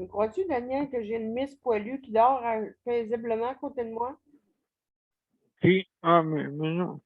Tu me crois-tu, Daniel, que j'ai une Miss poilue qui dort paisiblement à côté de moi? Si. Ah, mais non.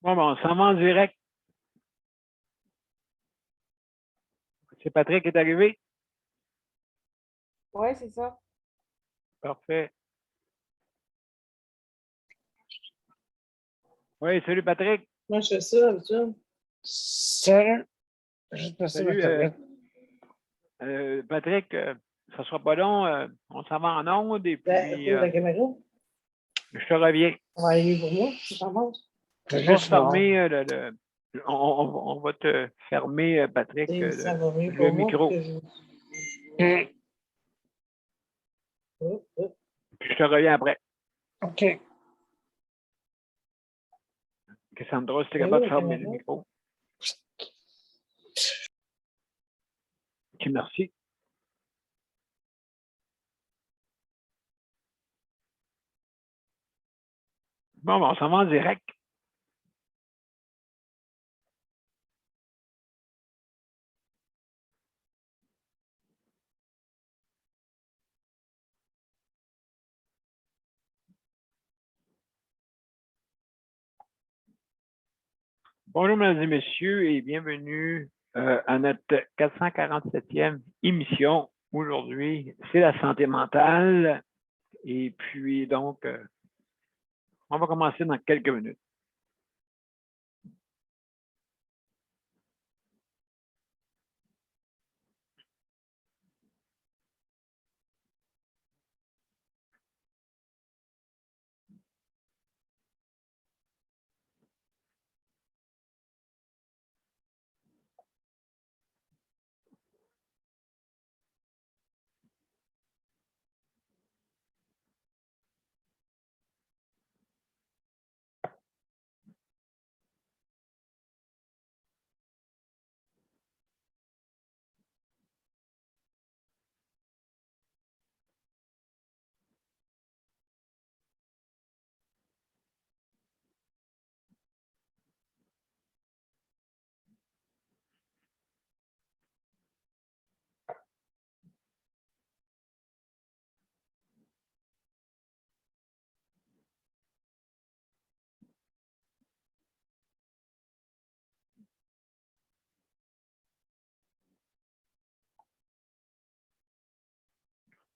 Bon, on s'en va en direct. C'est Patrick qui est arrivé? Oui, c'est ça. Parfait. Oui, salut Patrick. Moi, je fais ça, habituellement. Salut. Je te Salut, Patrick. Ça sera pas long. On s'en va en onde et puis La caméra. je te reviens. On va aller pour moi, je t'en montre. Je vais fermer on va te fermer, Patrick, Ça va mieux le pour moi micro. que je... Puis je te reviens après. OK. Cassandra, si tu es capable de fermer le micro. OK, merci. Bon, on s'en va en direct. Bonjour, mesdames et messieurs, et bienvenue à notre 447e émission. Aujourd'hui, c'est la santé mentale. Et puis, donc, on va commencer dans quelques minutes.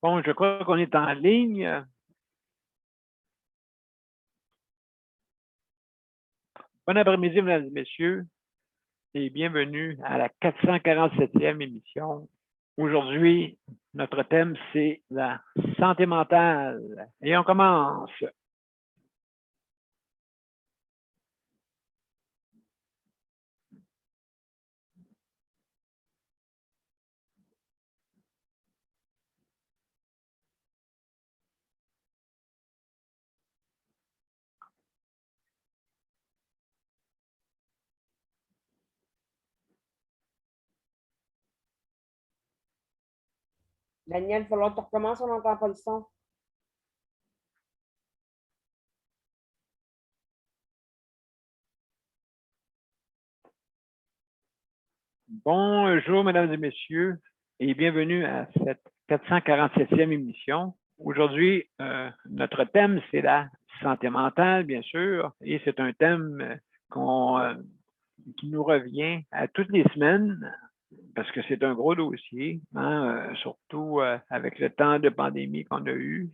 Bon, je crois qu'on est en ligne. Bon après-midi, mesdames et messieurs, et bienvenue à la 447e émission. Aujourd'hui, notre thème, c'est la santé mentale. Et on commence. Daniel, il va falloir que tu recommences, on n'entend pas le son. Bonjour, mesdames et messieurs, et bienvenue à cette 447e émission. Aujourd'hui, notre thème, c'est la santé mentale, bien sûr, et c'est un thème qui nous revient à toutes les semaines parce que c'est un gros dossier, hein, surtout avec le temps de pandémie qu'on a eu.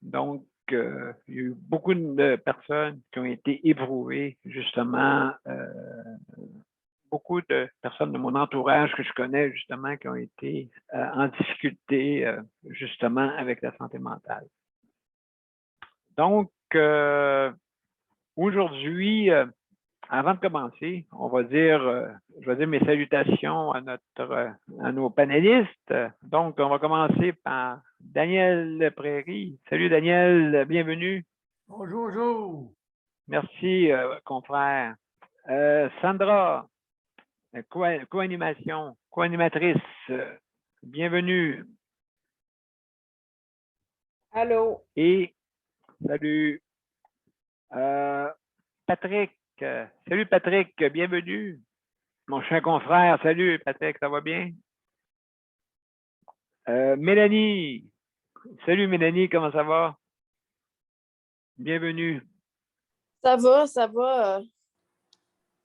Donc, il y a eu beaucoup de personnes qui ont été éprouvées, justement, beaucoup de personnes de mon entourage que je connais, justement, qui ont été en difficulté, justement, avec la santé mentale. Donc, aujourd'hui, avant de commencer, on va dire, je vais dire mes salutations à nos panélistes. Donc, on va commencer par Daniel Prairie. Salut Daniel, bienvenue. Bonjour, bonjour. Merci, confrère. Sandra, co-animation, co-animatrice, bienvenue. Allô? Et salut. Patrick, salut Patrick, bienvenue. Mon cher confrère, salut Patrick, ça va bien? Mélanie, salut Mélanie, comment ça va? Bienvenue. Ça va, ça va.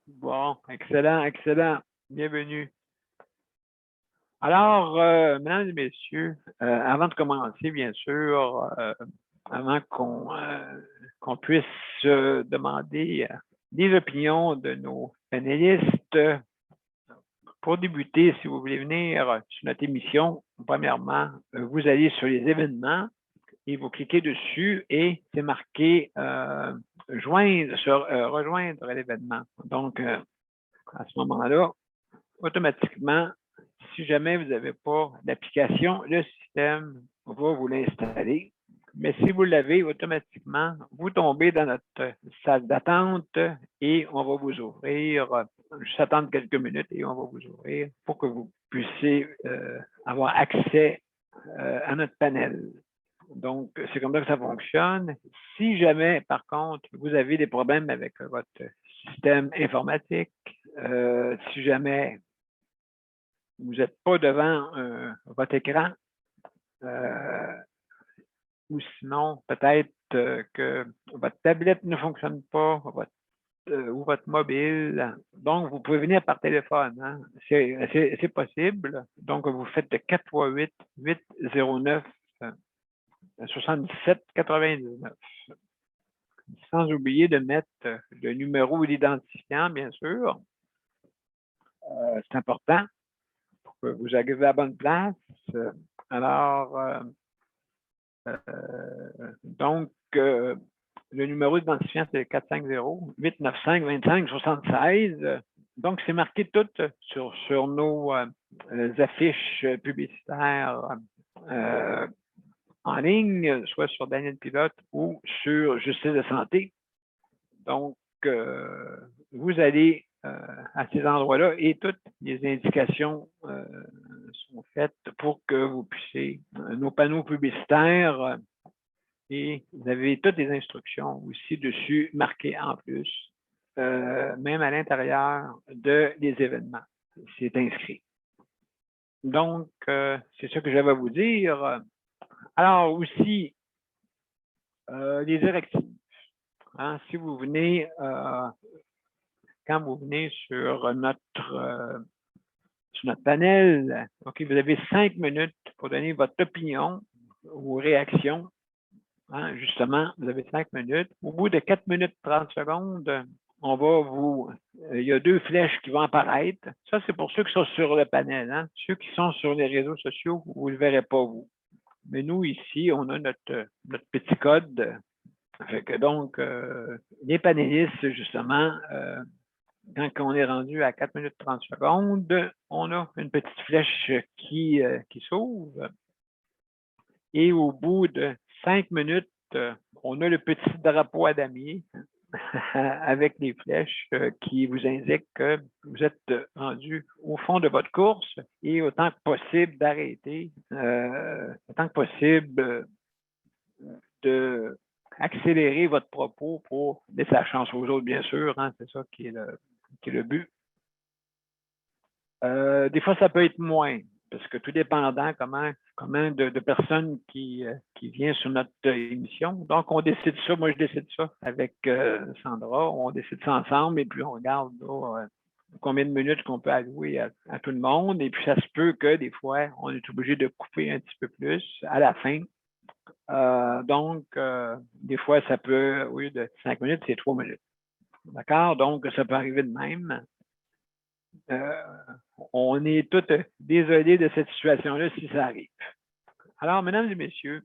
Bon, excellent, excellent. Bienvenue. Alors, mesdames et messieurs, avant de commencer, bien sûr, avant qu'on puisse demander des opinions de nos panélistes, pour débuter, si vous voulez venir sur notre émission, premièrement, vous allez sur les événements et vous cliquez dessus et c'est marqué rejoindre l'événement. Donc, à ce moment-là, automatiquement, si jamais vous n'avez pas d'application, le système va vous l'installer. Mais si vous l'avez, automatiquement, vous tombez dans notre salle d'attente et on va vous ouvrir, juste attendre quelques minutes et on va vous ouvrir pour que vous puissiez avoir accès à notre panel. Donc, c'est comme ça que ça fonctionne. Si jamais, par contre, vous avez des problèmes avec votre système informatique, si jamais vous n'êtes pas devant votre écran, ou sinon, peut-être que votre tablette ne fonctionne pas, votre ou votre mobile. Donc, vous pouvez venir par téléphone. Hein. C'est possible. Donc, vous faites 438-809 77-99. Sans oublier de mettre le numéro d'identifiant, bien sûr. C'est important pour que vous arriviez à la bonne place. Alors, donc, le numéro d'identifiant, c'est 450-895-2576. Donc, c'est marqué tout sur nos affiches publicitaires en ligne, soit sur Daniel Pilote ou sur Justice de santé. Donc, vous allez à ces endroits-là et toutes les indications sont faites pour que vous puissiez, nos panneaux publicitaires, et vous avez toutes les instructions aussi dessus, marquées en plus, même à l'intérieur des événements. C'est inscrit. Donc, c'est ce que j'avais à vous dire. Alors aussi, les directives. Hein, si vous venez, quand vous venez sur notre panel, OK, vous avez 5 minutes pour donner votre opinion ou réaction. Hein, justement, vous avez 5 minutes. Au bout de 4 minutes 30 secondes, on va vous... il y a 2 flèches qui vont apparaître. Ça, c'est pour ceux qui sont sur le panel. Hein. Ceux qui sont sur les réseaux sociaux, vous ne le verrez pas, vous. Mais nous, ici, on a notre petit code. Fait que donc, les panélistes, justement, quand on est rendu à 4 minutes 30 secondes, on a une petite flèche qui s'ouvre. Et au bout de 5 minutes, on a le petit drapeau à damier avec les flèches qui vous indiquent que vous êtes rendu au fond de votre course et autant que possible d'arrêter, autant que possible de accélérer votre propos pour laisser la chance aux autres, bien sûr. Hein, c'est ça qui est le but. Des fois, ça peut être moins, parce que tout dépendant comment de personnes qui viennent sur notre émission. Donc, on décide ça, moi je décide ça avec Sandra, on décide ça ensemble et puis on regarde là, combien de minutes qu'on peut allouer à tout le monde. Et puis, ça se peut que des fois, on est obligé de couper un petit peu plus à la fin. Donc, des fois, ça peut, au lieu de 5 minutes, c'est 3 minutes. D'accord? Donc, ça peut arriver de même. On est tous désolés de cette situation-là si ça arrive. Alors, mesdames et messieurs,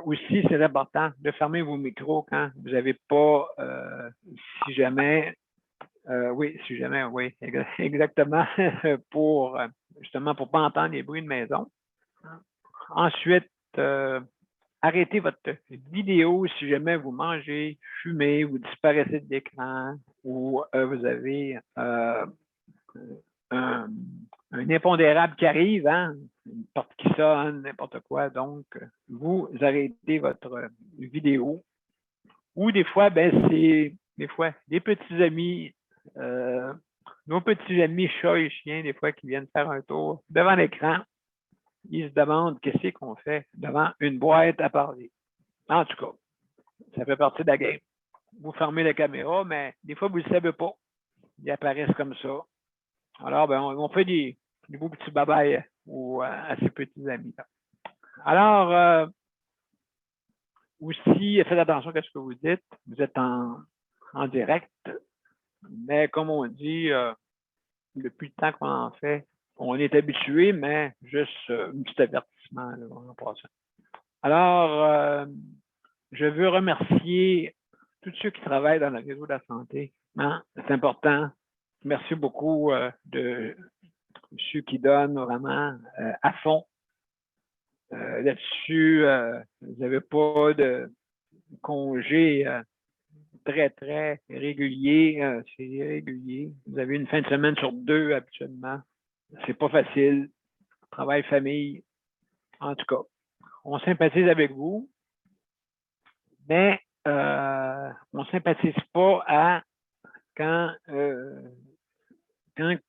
aussi, c'est important de fermer vos micros quand vous n'avez pas, si jamais, oui, exactement, justement, pour ne pas entendre les bruits de maison. Ensuite, arrêtez votre vidéo si jamais vous mangez, fumez, vous disparaissez de l'écran ou vous avez un impondérable qui arrive, hein, une porte qui sonne, n'importe quoi. Donc, vous arrêtez votre vidéo. Ou des fois, c'est des petits amis, nos petits amis chats et chiens, des fois, qui viennent faire un tour devant l'écran. Ils se demandent qu'est-ce qu'on fait devant une boîte à parler. En tout cas, ça fait partie de la game. Vous fermez la caméra, mais des fois, vous ne le savez pas. Ils apparaissent comme ça. Alors, on fait des beaux petits bye-bye à ces petits amis. Alors, aussi, faites attention à ce que vous dites. Vous êtes en direct, mais comme on dit, depuis le temps qu'on en fait, on est habitué, mais juste un petit avertissement là, en passant. Alors, je veux remercier tous ceux qui travaillent dans le réseau de la santé. Hein? C'est important. Merci beaucoup de ceux qui donnent vraiment à fond. Là-dessus, vous n'avez pas de congé très, très régulier. C'est irrégulier. Vous avez une fin de semaine sur 2 habituellement. C'est pas facile. Travail, famille. En tout cas, on sympathise avec vous, mais on ne sympathise pas quand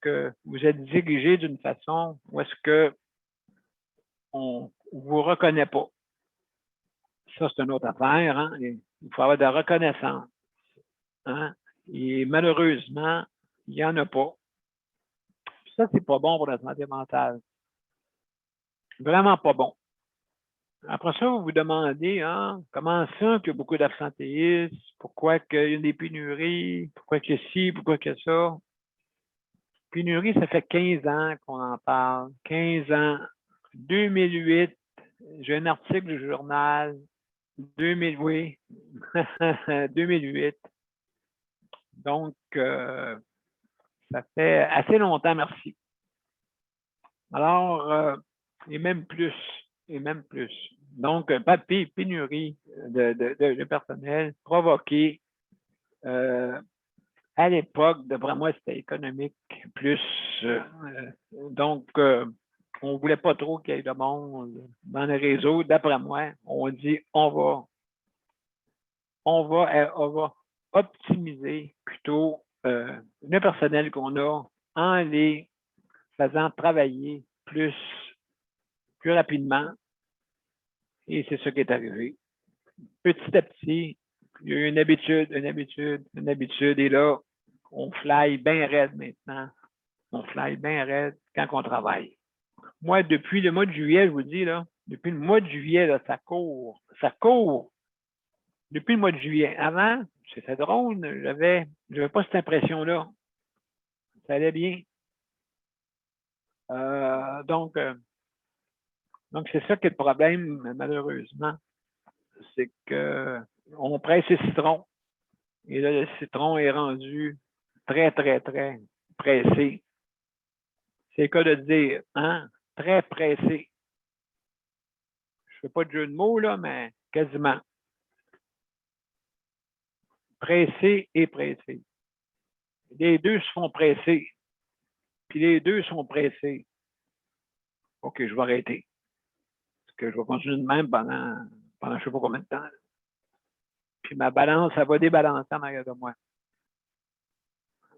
que vous êtes dirigé d'une façon où est-ce que on ne vous reconnaît pas. Ça, c'est une autre affaire. Hein? Il faut avoir de la reconnaissance. Hein? Et malheureusement, il n'y en a pas. Ça, c'est pas bon pour la santé mentale. Vraiment pas bon. Après ça, vous vous demandez, hein, comment ça qu'il y a beaucoup d'absentéisme, pourquoi qu'il y a des pénuries, pourquoi qu'il y a ci, pourquoi qu'il y a ça. Pénurie, ça fait 15 ans qu'on en parle. 15 ans. 2008, j'ai un article du journal. 2000, oui. 2008. Donc, ça fait assez longtemps, merci. Alors, et même plus, et même plus. Donc, pénurie de personnel provoquée à l'époque, d'après moi, c'était économique plus. Donc, on ne voulait pas trop qu'il y ait de monde dans les réseaux. D'après moi, on dit on va optimiser plutôt le personnel qu'on a en les faisant travailler plus rapidement. Et c'est ce qui est arrivé. Petit à petit, il y a eu une habitude. Et là, on fly bien raide maintenant. On fly bien raide quand on travaille. Moi, depuis le mois de juillet, je vous dis, là, depuis le mois de juillet, là, ça court. Ça court. Depuis le mois de juillet. Avant, c'était drôle, j'avais pas cette impression-là. Ça allait bien. Donc, c'est ça qui est le problème, malheureusement. C'est qu'on presse le citron. Et là, le citron est rendu très, très, très pressé. C'est le cas de dire, hein, très pressé. Je ne fais pas de jeu de mots, là, mais quasiment. Pressé et pressé. Les deux se font presser. Puis les deux sont pressés. OK, je vais arrêter. Parce que je vais continuer de même pendant je ne sais pas combien de temps. Puis ma balance, ça va débalancer en arrière de moi.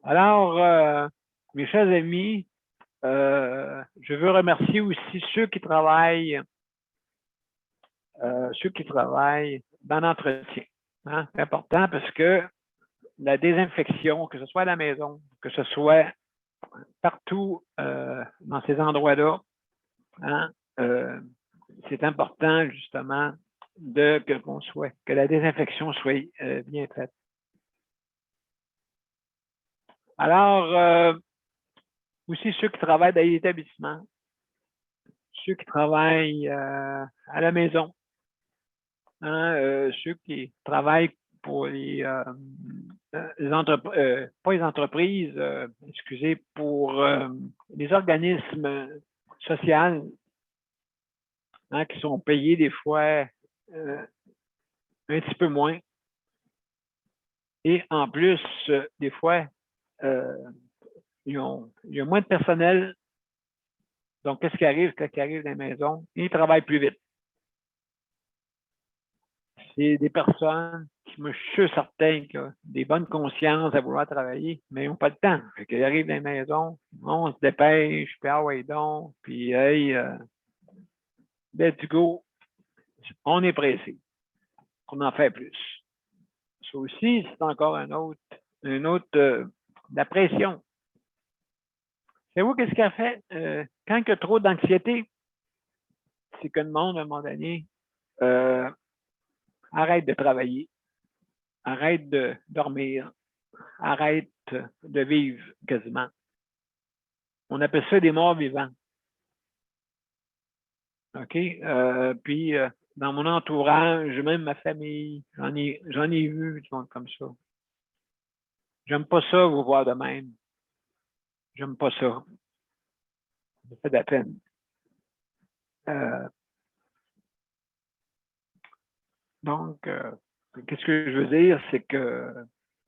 Alors, mes chers amis, je veux remercier aussi ceux qui travaillent dans l'entretien. Hein? C'est important parce que la désinfection, que ce soit à la maison, que ce soit partout dans ces endroits-là, hein, c'est important justement que la désinfection soit bien faite. Alors, aussi ceux qui travaillent dans les établissements, ceux qui travaillent à la maison, hein, ceux qui travaillent pour pas les entreprises, excusez, pour les organismes sociaux, hein, qui sont payés des fois un petit peu moins. Et en plus, des fois, il y a moins de personnel. Donc, qu'est-ce qui arrive quand ils arrivent dans la maison? Ils travaillent plus vite. C'est des personnes qui, me suis sûr certain, qui ont des bonnes consciences à vouloir travailler, mais ils n'ont pas le temps. Fait qu'ils arrivent dans la maison, on se dépêche, puis ah ouais donc, puis hey, let's go. On est pressé. On en fait plus. Ça aussi, c'est encore la pression. Savez-vous qu'est-ce qu'elle fait? Quand il y a trop d'anxiété, c'est que le monde, à un moment donné, arrête de travailler, arrête de dormir, arrête de vivre quasiment. On appelle ça des morts vivants. OK? Puis, dans mon entourage, même ma famille, j'en ai vu du monde comme ça. J'aime pas ça, vous voir de même. J'aime pas ça. Ça fait de la peine. Donc, qu'est-ce que je veux dire, c'est que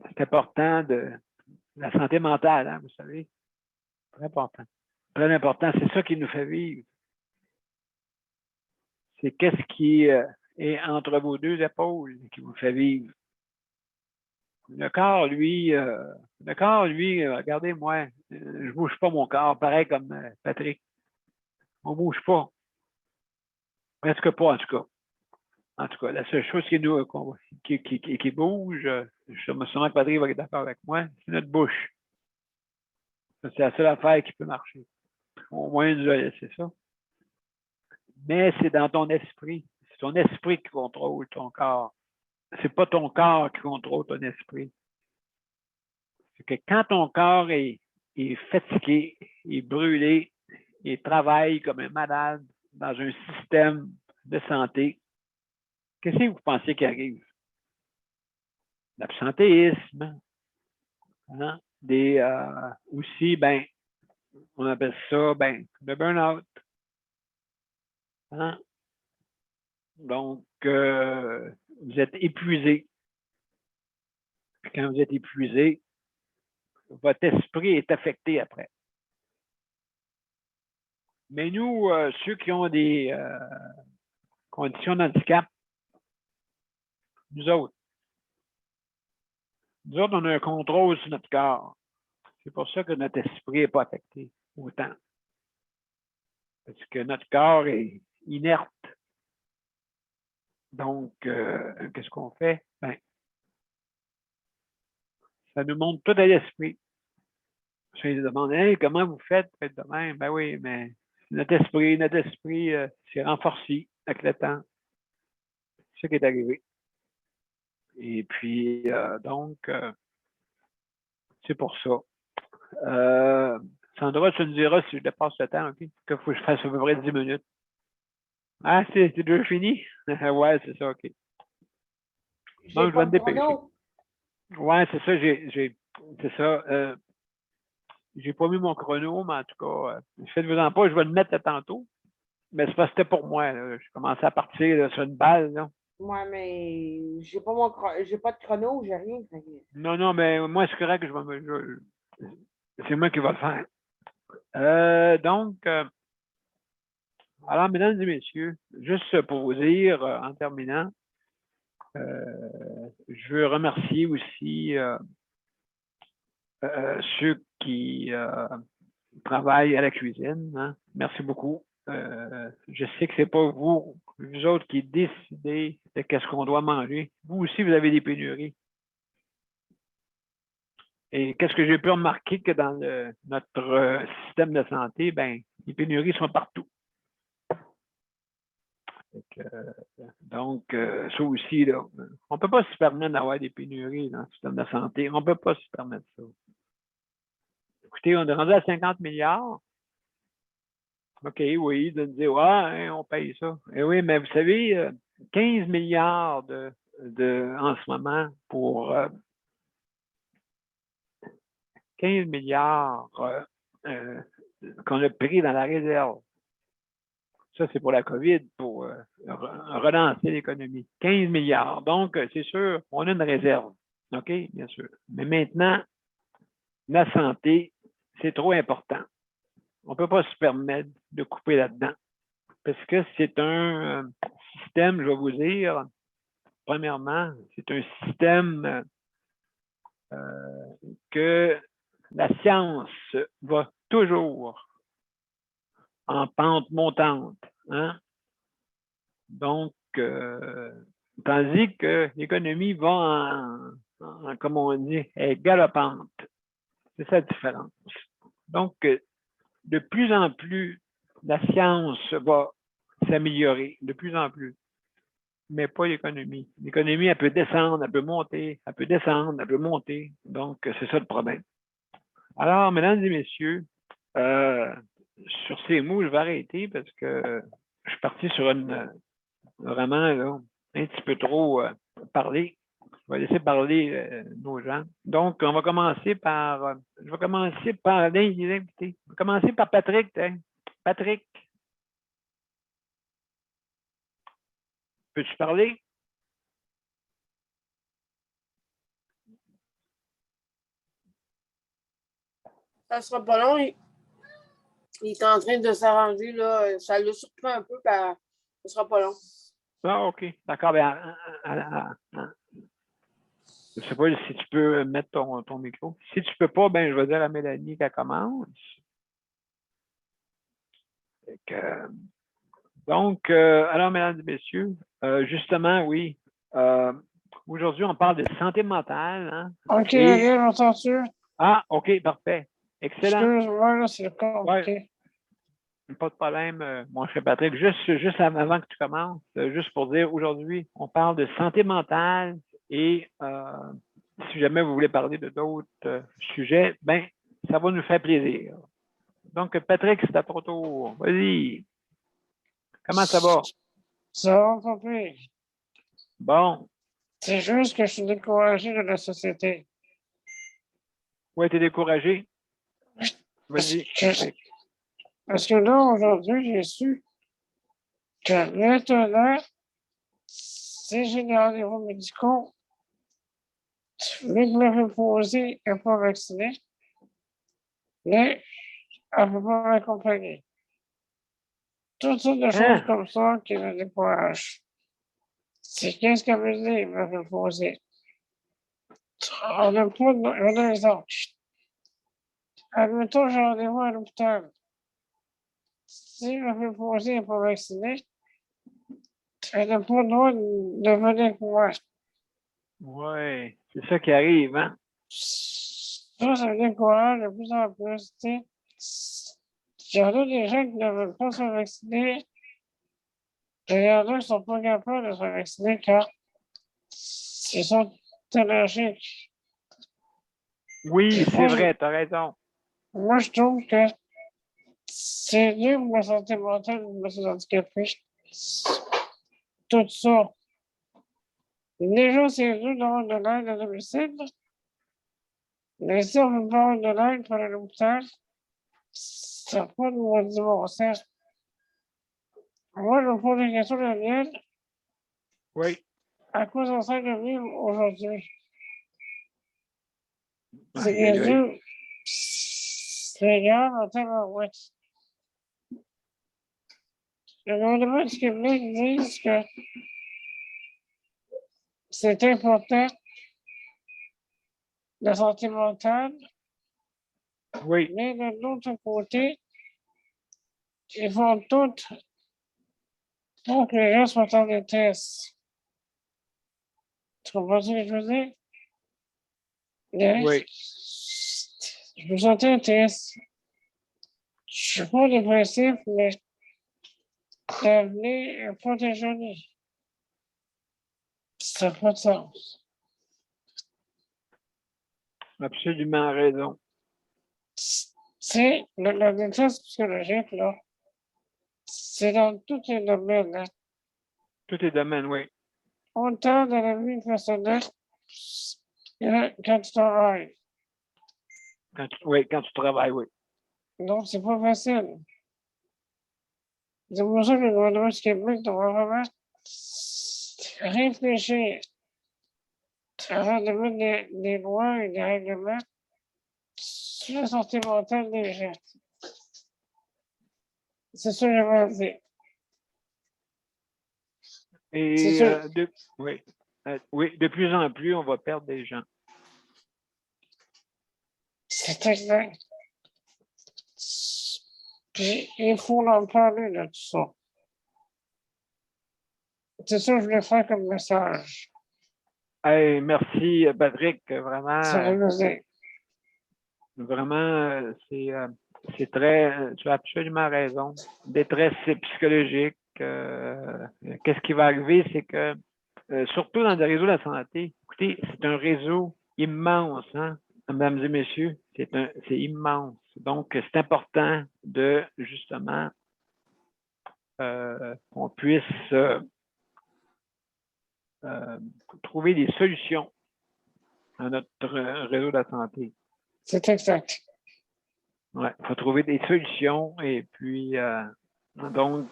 c'est important de la santé mentale, hein, vous savez. Très important. Très important. C'est ça qui nous fait vivre. C'est qu'est-ce qui est entre vos deux épaules qui vous fait vivre. Le corps, lui, regardez-moi, je bouge pas mon corps, pareil comme Patrick. On bouge pas. Presque pas, en tout cas. En tout cas, la seule chose qui bouge, sûrement que Patrick va être d'accord avec moi, c'est notre bouche. C'est la seule affaire qui peut marcher. Au moins, il nous a laissé ça. Mais c'est dans ton esprit. C'est ton esprit qui contrôle ton corps. C'est pas ton corps qui contrôle ton esprit. C'est que quand ton corps est fatigué, est brûlé, et travaille comme un malade dans un système de santé, qu'est-ce que vous pensez qui arrive? L'absentéisme. Hein? Aussi, ben, on appelle ça le burn-out. Hein? Donc, vous êtes épuisé. Quand vous êtes épuisé, votre esprit est affecté après. Mais nous, ceux qui ont des conditions d'handicap, nous autres, on a un contrôle sur notre corps. C'est pour ça que notre esprit n'est pas affecté autant. Parce que notre corps est inerte. Donc, qu'est-ce qu'on fait? Ben, ça nous montre tout à l'esprit. Je lui demande, hey, comment vous faites pour être de même? Ben oui, mais notre esprit s'est renforcé avec le temps. C'est ce qui est arrivé. Et puis, donc, c'est pour ça. Sandra, tu nous diras si je dépasse le temps, OK? Qu'il faut que je fasse à peu près 10 minutes. Ah, c'est déjà fini? Ouais, c'est ça, OK. Donc, je vais me dépêcher. Ouais, c'est ça, c'est ça. J'ai pas mis mon chrono, mais en tout cas, faites-vous-en pas, je vais le mettre tantôt. Mais c'est parce que c'était pour moi. Là. Je commençais à partir là, sur une balle. Là. Ouais, mais j'ai pas de chrono, j'ai rien. Non, mais moi, c'est correct que c'est moi qui vais le faire. Donc, alors, mesdames et messieurs, juste pour vous dire, en terminant, je veux remercier aussi ceux qui travaillent à la cuisine. Hein. Merci beaucoup. Je sais que ce n'est pas vous autres qui décidez de qu'est-ce qu'on doit manger. Vous aussi, vous avez des pénuries. Et qu'est-ce que j'ai pu remarquer que dans notre système de santé, ben, les pénuries sont partout. Donc, ça aussi, là, on ne peut pas se permettre d'avoir des pénuries dans le système de santé. On ne peut pas se permettre ça. Écoutez, on est rendu à 50 milliards. OK, oui, de dire, ouais, hein, on paye ça. Eh oui, mais vous savez, 15 milliards en ce moment pour 15 milliards qu'on a pris dans la réserve. Ça, c'est pour la COVID, pour relancer l'économie. 15 milliards. Donc, c'est sûr, on a une réserve. OK, bien sûr. Mais maintenant, la santé, c'est trop important. On ne peut pas se permettre de couper là-dedans. Parce que c'est un système, je vais vous dire, premièrement, c'est un système que la science va toujours en pente montante. Hein? Donc, tandis que l'économie va comme on dit, est galopante. C'est ça la différence. Donc, de plus en plus, la science va s'améliorer, de plus en plus. Mais pas l'économie. L'économie, elle peut descendre, elle peut monter, elle peut descendre, elle peut monter. Donc, c'est ça le problème. Alors, mesdames et messieurs, sur ces mots, je vais arrêter parce que je suis parti sur vraiment là, un petit peu trop parler. Je vais laisser parler nos gens. Donc, on va commencer par, je vais commencer par les invités. On va commencer par Patrick. Hein. Patrick, peux-tu parler? Ça sera pas long. Il est en train de s'arranger, là. Ça le surprend un peu, ça sera pas long. Ah, OK. D'accord. Ben, je ne sais pas si tu peux mettre ton micro. Si tu ne peux pas, ben, je vais dire à Mélanie qu'elle commence. Donc, alors, mesdames et messieurs, justement, oui, Aujourd'hui, on parle de santé mentale. Hein? OK, Et- Daniel, m'entends-tu? Ah, OK, parfait. Excellent. Excuse-moi, là, c'est compliqué. Pas de problème, mon cher Patrick. Juste avant que tu commences, juste pour dire, aujourd'hui, on parle de santé mentale et si jamais vous voulez parler de d'autres sujets, ben, ça va nous faire plaisir. Donc, Patrick, c'est à ton tour. Vas-y. Comment ça va? Ça va pas pire. Bon. C'est juste que je suis découragé de la société. Ouais, t'es découragé? Parce Vas-y. que, parce que là, aujourd'hui, j'ai su que maintenant, si j'ai des rendez-vous médicaux, vu que le reposé n'est pas vacciné, mais elle ne peut pas m'accompagner. Toutes sortes de choses Hein? comme ça qui me découragent. C'est qu'est-ce qu'elle veut dire, me reposer? On n'a pas de... On a les autres. Admettons, j'ai rendez-vous à l'hôpital. Si le reposé n'est pas vacciné, elle n'a pas le droit de venir avec moi. Ouais, c'est ça qui arrive, hein? Ça me décourage de plus en plus. Tu sais. Il y en a des gens qui ne veulent pas se vacciner. Et il y en a qui ne sont pas capables de se vacciner car ils sont allergiques. Oui, c'est vrai, t'as raison. Moi, je trouve que c'est dur pour ma santé mentale de me sentir handicapé. Tout ça. Déjà, c'est dur d'avoir de l'aide à domicile. Mais si on veut pas avoir de l'aide pour aller à l'hôpital, ça n'a pas de maudit bon sens. Moi, je me pose des questions, Daniel. Oui. À quoi ça sert de vivre aujourd'hui? C'est Aïe, aïe, bien aïe. sûr, c'est grave en tabarouette. Le gouvernement du Québec dit que c'est important, la santé mentale, Oui. mais de l'autre côté, ils font tout pour que les gens soient en détresse. Tu comprends ce que je veux dire? Oui. Je me sentais triste. Je suis pas dépressif, mais l'avenir n'est pas très joli. Ça n'a pas de sens. Absolument raison. C'est la détresse psychologique, là. C'est dans tous les domaines, hein. Tous les domaines, oui. Autant dans la vie personnelle que quand tu travailles. Oui, quand tu travailles, oui. Donc, c'est pas facile. C'est pour ça que le gouvernement du Québec doit vraiment réfléchir avant de mettre des lois et des règlements sur la santé mentale des gens. C'est ça que j'avais dire. C'est Et sûr. oui. Oui, de plus en plus, on va perdre des gens. C'est exact. Puis, il faut en parler de tout ça. C'est ça que je voulais faire comme message. Hey, merci, Patrick. Vraiment, Ça veut dire. c'est très, tu as absolument raison. Détresse psychologique. Qu'est-ce qui va arriver, c'est que, surtout dans le réseau de la santé, écoutez, c'est un réseau immense, hein, mesdames et messieurs, c'est immense. Donc, c'est important de, justement, qu'on puisse trouver des solutions à notre réseau de la santé. C'est exact. Ouais, il faut trouver des solutions et puis donc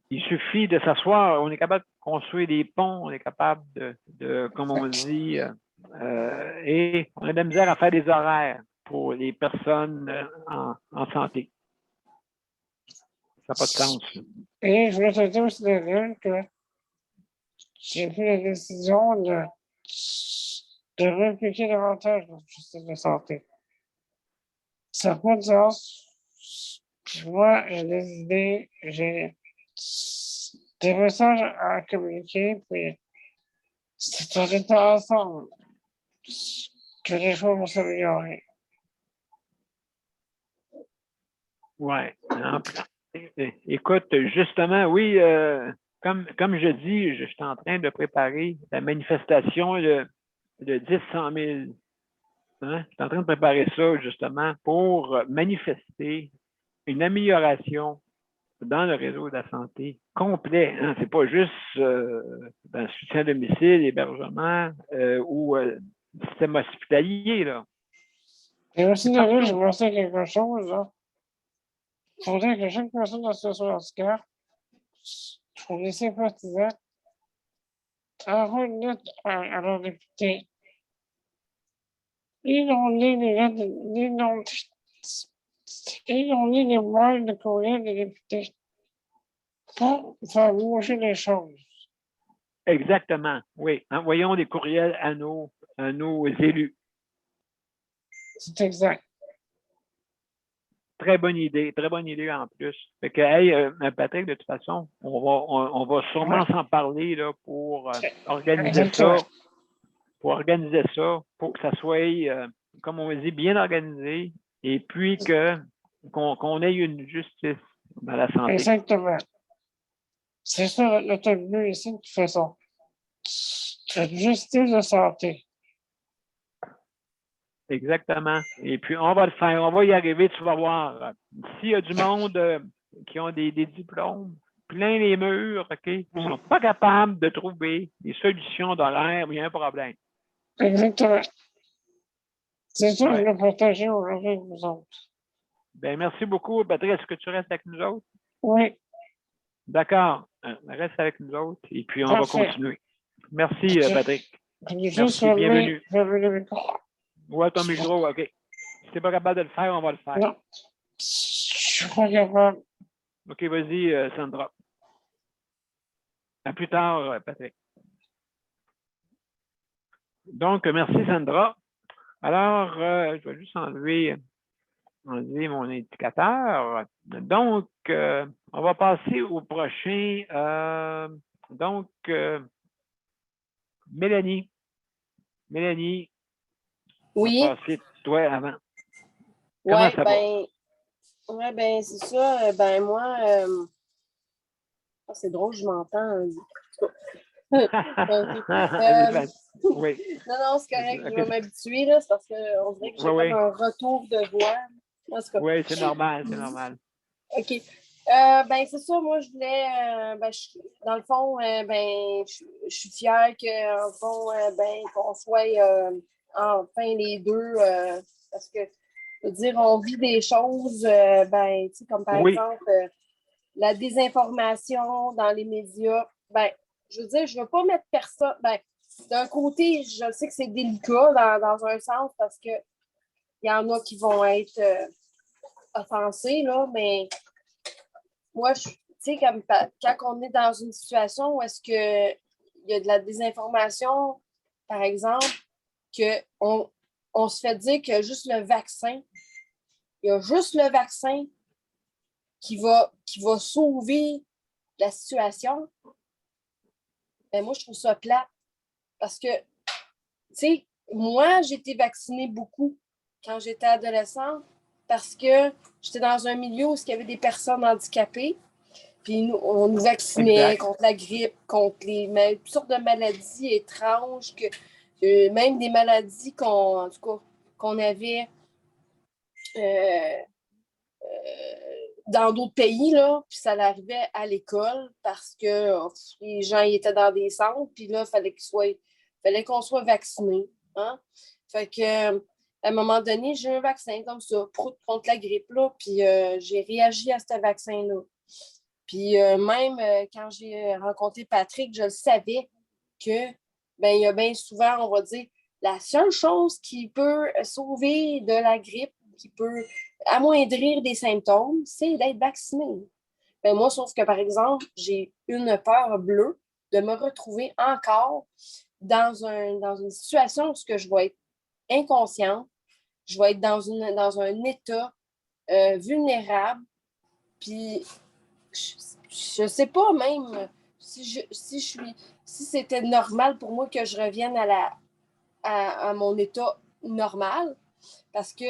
il suffit de s'asseoir, on est capable de construire des ponts, on est capable de comme on dit, et on a de la misère à faire des horaires pour les personnes en santé. Ça n'a pas de sens. Et je voulais te dire aussi, Daniel, que j'ai pris la décision de répliquer davantage notre système de santé. Ça n'a pas de sens. Puis moi, j'ai des idées, j'ai des messages à communiquer, puis c'est en étant ensemble que les choses vont s'améliorer. Ouais. Écoute, justement, oui, comme je dis, je suis en train de préparer la manifestation de 10-100 000. Hein? Je suis en train de préparer ça, justement, pour manifester une amélioration dans le réseau de la santé complet. Hein? C'est pas juste dans le soutien à domicile, hébergement ou système hospitalier, là. Et aussi, C'est d'ailleurs, partout. je pensais à quelque chose, là. Il faudrait que chaque personne dans situation de handicap, pour les sympathisants, envoie une lettre à leur député. Inonder les boîtes de courriel des députés pour faire bouger les choses. Exactement, oui. Envoyons des courriels à nos élus. C'est exact. Très bonne idée en plus. Fait que, hey, Patrick, de toute façon, on va sûrement s'en parler là, pour organiser ça. Pour organiser ça, pour que ça soit, comme on dit, bien organisé et puis qu'on ait une justice dans la santé. Exactement. C'est ça notre but ici, de toute façon. Une justice de santé. Exactement. Et puis, on va le faire. On va y arriver, tu vas voir. S'il y a du monde qui ont des diplômes, plein les murs, OK, qui ne sont pas capables de trouver des solutions d'horaire, il y a un problème. Exactement. C'est ça que je veux partager aujourd'hui avec vous autres. Bien, merci beaucoup, Patrick. Est-ce que tu restes avec nous autres? Oui. D'accord. Reste avec nous autres et puis on va continuer. Merci, Patrick. Merci, bienvenue. Ouais, ton micro, OK. Si tu n'es pas capable de le faire, on va le faire. Non. Je suis pas capable. OK, vas-y, Sandra. À plus tard, Patrick. Donc, merci, Sandra. Alors, je vais juste enlever mon indicateur. Donc, on va passer au prochain. Donc, Mélanie. Mélanie. Oui. On va passer toi avant. Oui, ça va? Ben, c'est ça. Ben, moi, c'est drôle, je m'entends. Oui. Non, c'est correct, je vais m'habituer, là. C'est parce qu'on dirait que j'ai comme un retour de voix. Oui, c'est normal, c'est normal. OK. Ben, c'est ça, moi, je voulais, dans le fond, je suis fière que, en fond, qu'on soit enfin les deux, parce que, je veux dire, on vit des choses, tu sais, comme par exemple, la désinformation dans les médias. Ben, je veux dire, je ne veux pas mettre personne, d'un côté, je sais que c'est délicat dans un sens parce que il y en a qui vont être offensés, là, mais moi, tu sais, quand on est dans une situation où est-ce qu'il y a de la désinformation, par exemple, qu'on se fait dire qu'il y a juste le vaccin, il y a juste le vaccin qui va sauver la situation, ben moi, je trouve ça plate. Parce que, tu sais, moi, j'ai été vaccinée beaucoup quand j'étais adolescente parce que j'étais dans un milieu où il y avait des personnes handicapées. Puis on nous vaccinait contre la grippe, contre toutes sortes de maladies étranges, même des maladies qu'on avait dans d'autres pays, là, puis ça arrivait à l'école parce que les gens étaient dans des centres, puis là, il fallait qu'on soit vacciné. Hein? Fait que, à un moment donné, j'ai un vaccin comme ça, contre la grippe, là, puis j'ai réagi à ce vaccin-là. Puis même quand j'ai rencontré Patrick, je le savais que, il y a bien souvent, on va dire, la seule chose qui peut sauver de la grippe, qui peut amoindrir des symptômes, c'est d'être vacciné. Moi, sauf que, par exemple, j'ai une peur bleue de me retrouver encore dans une situation où je vais être inconsciente, je vais être dans un état vulnérable, puis je sais pas même, si c'était normal pour moi que je revienne à mon état normal, parce que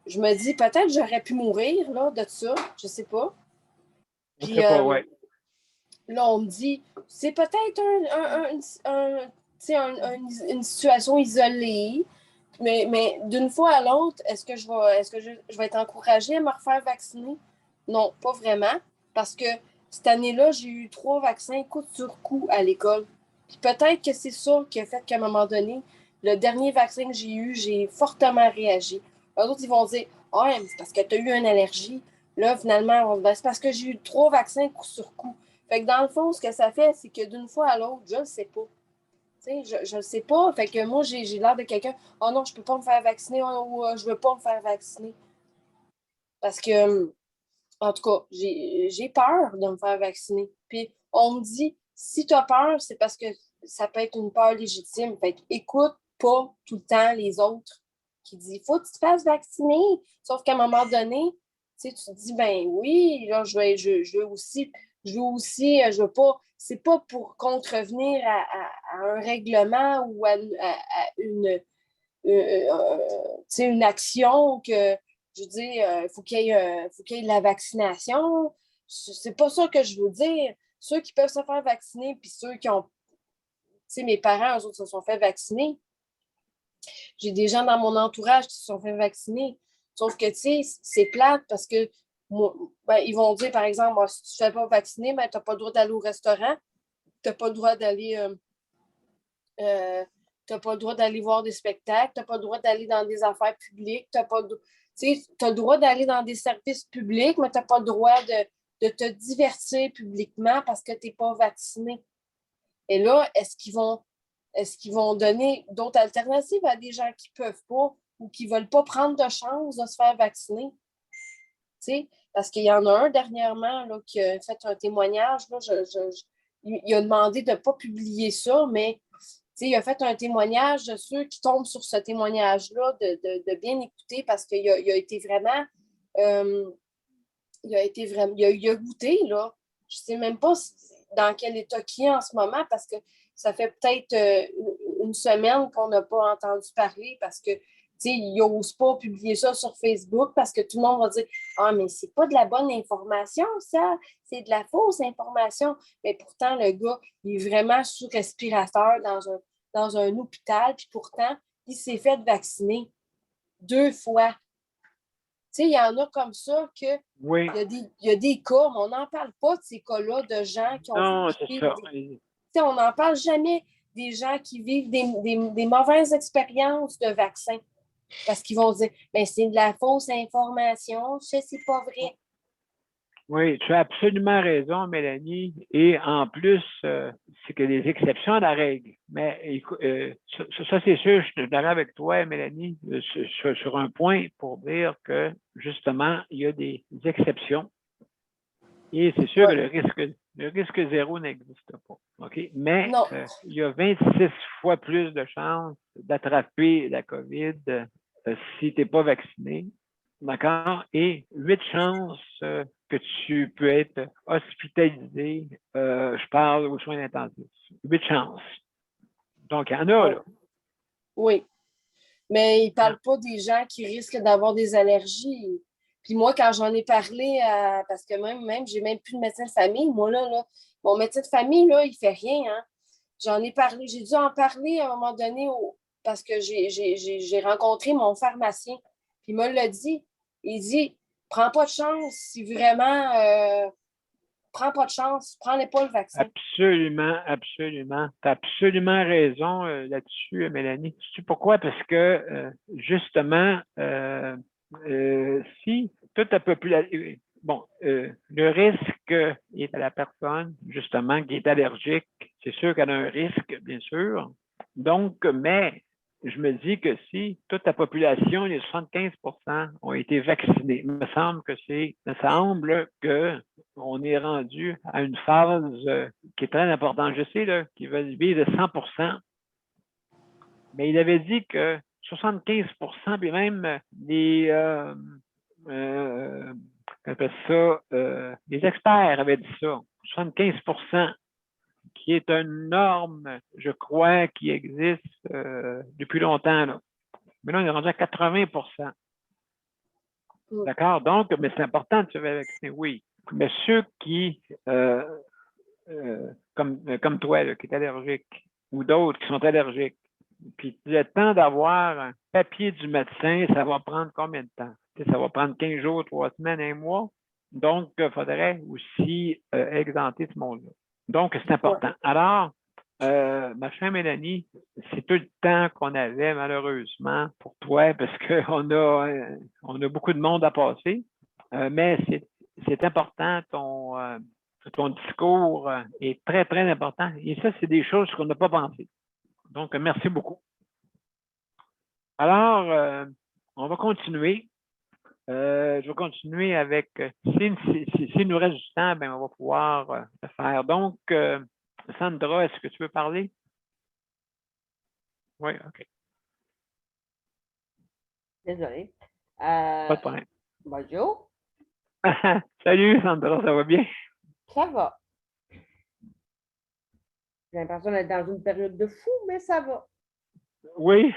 je me dis, peut-être j'aurais pu mourir là, de ça, je sais pas. Je Puis sais pas, ouais. là, on me dit, c'est peut-être une situation isolée, mais d'une fois à l'autre, est-ce que je vais être encouragée à me refaire vacciner? Non, pas vraiment, parce que cette année-là, j'ai eu 3 vaccins coup sur coup à l'école. Puis peut-être que c'est ça qui a fait qu'à un moment donné, le dernier vaccin que j'ai eu, j'ai fortement réagi. Les autres, ils vont dire, ah, ouais, c'est parce que tu as eu une allergie. Là, finalement, c'est parce que j'ai eu 3 vaccins coup sur coup. Fait que dans le fond, ce que ça fait, c'est que d'une fois à l'autre, je ne sais pas. Je ne sais pas. Fait que moi, j'ai l'air de quelqu'un, oh non, je ne peux pas me faire vacciner ou je ne veux pas me faire vacciner. Parce que, en tout cas, j'ai peur de me faire vacciner. Puis on me dit, si tu as peur, c'est parce que ça peut être une peur légitime. Fait que écoute pas tout le temps les autres qui disent, faut que tu te fasses vacciner. Sauf qu'à un moment donné, tu te dis, ben oui, là, je veux pas, c'est pas pour contrevenir à un règlement ou à une action que, je veux dire, faut qu'il y ait de la vaccination. C'est pas ça que je veux dire. Ceux qui peuvent se faire vacciner, puis ceux qui ont, mes parents, eux autres, se sont fait vacciner. J'ai des gens dans mon entourage qui se sont fait vacciner. Sauf que, c'est plate parce que moi, ben, ils vont dire, par exemple, si tu ne te fais pas vacciner, ben, tu n'as pas le droit d'aller au restaurant, tu n'as pas le droit d'aller t'as pas le droit d'aller voir des spectacles, tu n'as pas le droit d'aller dans des affaires publiques, tu as le droit d'aller dans des services publics, mais tu n'as pas le droit de te divertir publiquement parce que tu n'es pas vacciné. Et là, est-ce qu'ils vont donner d'autres alternatives à des gens qui ne peuvent pas ou qui ne veulent pas prendre de chance de se faire vacciner? T'sais, parce qu'il y en a un dernièrement là, qui a fait un témoignage. Là, il a demandé de ne pas publier ça, mais il a fait un témoignage de ceux qui tombent sur ce témoignage-là, de bien écouter parce qu'il a été vraiment. Il a goûté, là. Je ne sais même pas dans quel état il est en ce moment parce que ça fait peut-être une semaine qu'on n'a pas entendu parler parce que il n'ose pas publier ça sur Facebook parce que tout le monde va dire ah, mais c'est pas de la bonne information, ça, c'est de la fausse information. Mais pourtant, le gars, il est vraiment sous respirateur dans un hôpital, puis pourtant, il s'est fait vacciner 2 fois. Il y en a comme ça que Oui. il y a des cas, mais on n'en parle pas de ces cas-là de gens qui ont Non, c'est ça. On n'en parle jamais des gens qui vivent des mauvaises expériences de vaccins. Parce qu'ils vont dire, mais c'est de la fausse information, ça, c'est pas vrai. Oui, tu as absolument raison, Mélanie. Et en plus, c'est que des exceptions à la règle. Mais ça, c'est sûr, je suis d'accord avec toi, Mélanie, sur un point pour dire que, justement, il y a des exceptions. Et c'est sûr que le risque zéro n'existe pas. OK? Mais il y a 26 fois plus de chances d'attraper la COVID si tu n'es pas vacciné. D'accord? Et 8 chances que tu peux être hospitalisé, je parle aux soins intensifs. 8 chances. Donc, il y en a, là. Oui. Mais ils ne parlent pas des gens qui risquent d'avoir des allergies. Puis moi, quand j'en ai parlé, parce que même j'ai même plus de médecin de famille, moi, là, mon médecin de famille, là, il ne fait rien, hein. J'en ai parlé, j'ai dû en parler à un moment donné parce que j'ai rencontré mon pharmacien. Puis il me l'a dit. Il dit, prends pas de chance si vraiment, prends pas de chance, prends pas le vaccin. Absolument, absolument. Tu as absolument raison là-dessus, Mélanie. Tu sais pourquoi? Parce que, justement, si toute la population... Bon, le risque est à la personne, justement, qui est allergique. C'est sûr qu'elle a un risque, bien sûr. Donc, mais je me dis que si toute la population, les 75 ont été vaccinés, il me semble qu'on est rendu à une phase qui est très importante. Je sais qu'ils veulent vivre de 100 mais il avait dit que 75 puis même les les experts avaient dit ça. 75 qui est une norme, je crois, qui existe depuis longtemps, là. Mais là, on est rendu à 80%. D'accord? Donc, mais c'est important de se faire vacciner, oui. Mais ceux qui, comme toi, là, qui est allergique, ou d'autres qui sont allergiques, puis le temps d'avoir un papier du médecin, ça va prendre combien de temps? Tu sais, ça va prendre 15 jours, 3 semaines, 1 mois. Donc, il faudrait aussi exempter ce monde-là. Donc, c'est important. Alors, ma chère Mélanie, c'est tout le temps qu'on avait, malheureusement, pour toi, parce qu'on on a beaucoup de monde à passer. Mais c'est important, ton discours est très, très important. Et ça, c'est des choses qu'on n'a pas pensées. Donc, merci beaucoup. Alors, on va continuer. Je vais continuer avec, s'il nous reste du temps, ben, on va pouvoir le faire. Donc, Sandra, est-ce que tu veux parler? Oui, OK. Désolée. Pas de problème. Bonjour. Salut, Sandra, ça va bien? Ça va. J'ai l'impression d'être dans une période de fou, mais ça va. Oui,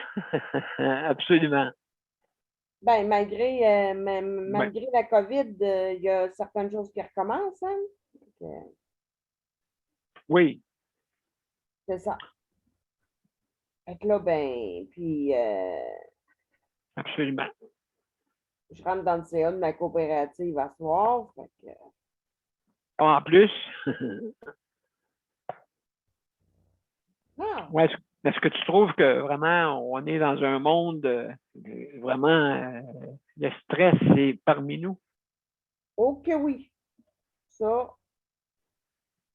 absolument. Ben, malgré la COVID, il y a certaines choses qui recommencent, hein? Oui. C'est ça. Fait que là, ben, puis Absolument. je rentre dans le CA de ma coopérative à soir. Fait que, En plus, ah, ouais, est-ce que tu trouves que vraiment on est dans un monde vraiment le stress est parmi nous? oh que oui. Ça,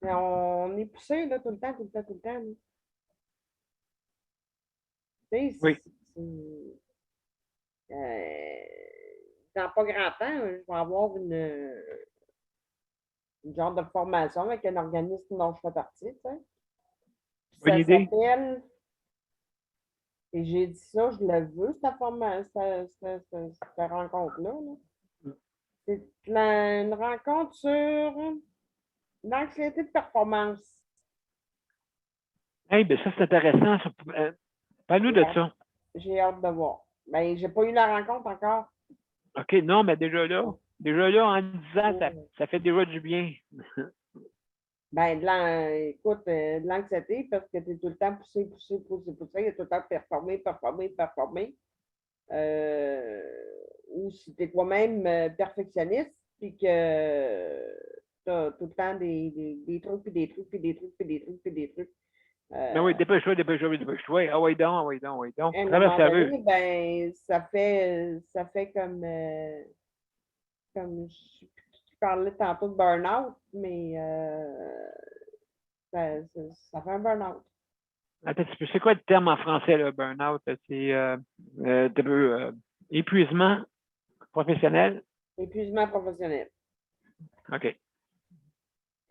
mais on est poussé là, tout le temps, tout le temps, tout le temps. Là. Tu sais, Oui. dans pas grand temps, je vais avoir une genre de formation avec un organisme dont je fais partie. Tu sais. Bonne Ça idée. s'appelle, et j'ai dit ça, je le veux, cette formation, cette rencontre-là. Là. C'est une rencontre sur l'anxiété de performance. Eh bien, ça, c'est intéressant. Parle-nous de ça. J'ai hâte de voir. Ben, j'ai pas eu la rencontre encore. OK, non, mais déjà là, en disant, ça fait déjà du bien. Ben, écoute, de l'anxiété parce que tu es tout le temps poussé, poussé, poussé, poussé. Il y a tout le temps performer, performer, performer. Ou si tu es toi-même perfectionniste, puis que tu as tout le temps des trucs, puis des trucs, puis des trucs, puis des trucs, puis des trucs. Ben oui, dépêche-toi, dépêche-toi, dépêche-toi. Ah oui, donc, ah oui, donc, ah oui, donc. À un Très moment sérieux. donné, ben, ça fait comme je parlais tantôt de burn-out, mais ça fait un burn-out. Attends, c'est quoi le terme en français, le burn-out? C'est épuisement professionnel? Épuisement professionnel. OK.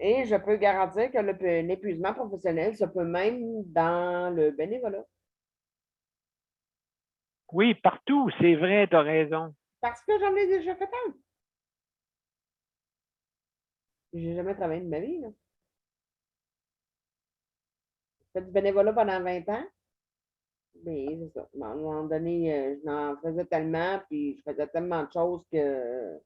Et je peux garantir que l'épuisement professionnel se peut même dans le bénévolat. Oui, partout, c'est vrai, tu as raison. Parce que j'en ai déjà fait un. J'ai jamais travaillé de ma vie. Là. J'ai fait du bénévolat pendant 20 ans. Mais c'est ça. À un moment donné, je n'en faisais tellement, puis je faisais tellement de choses que.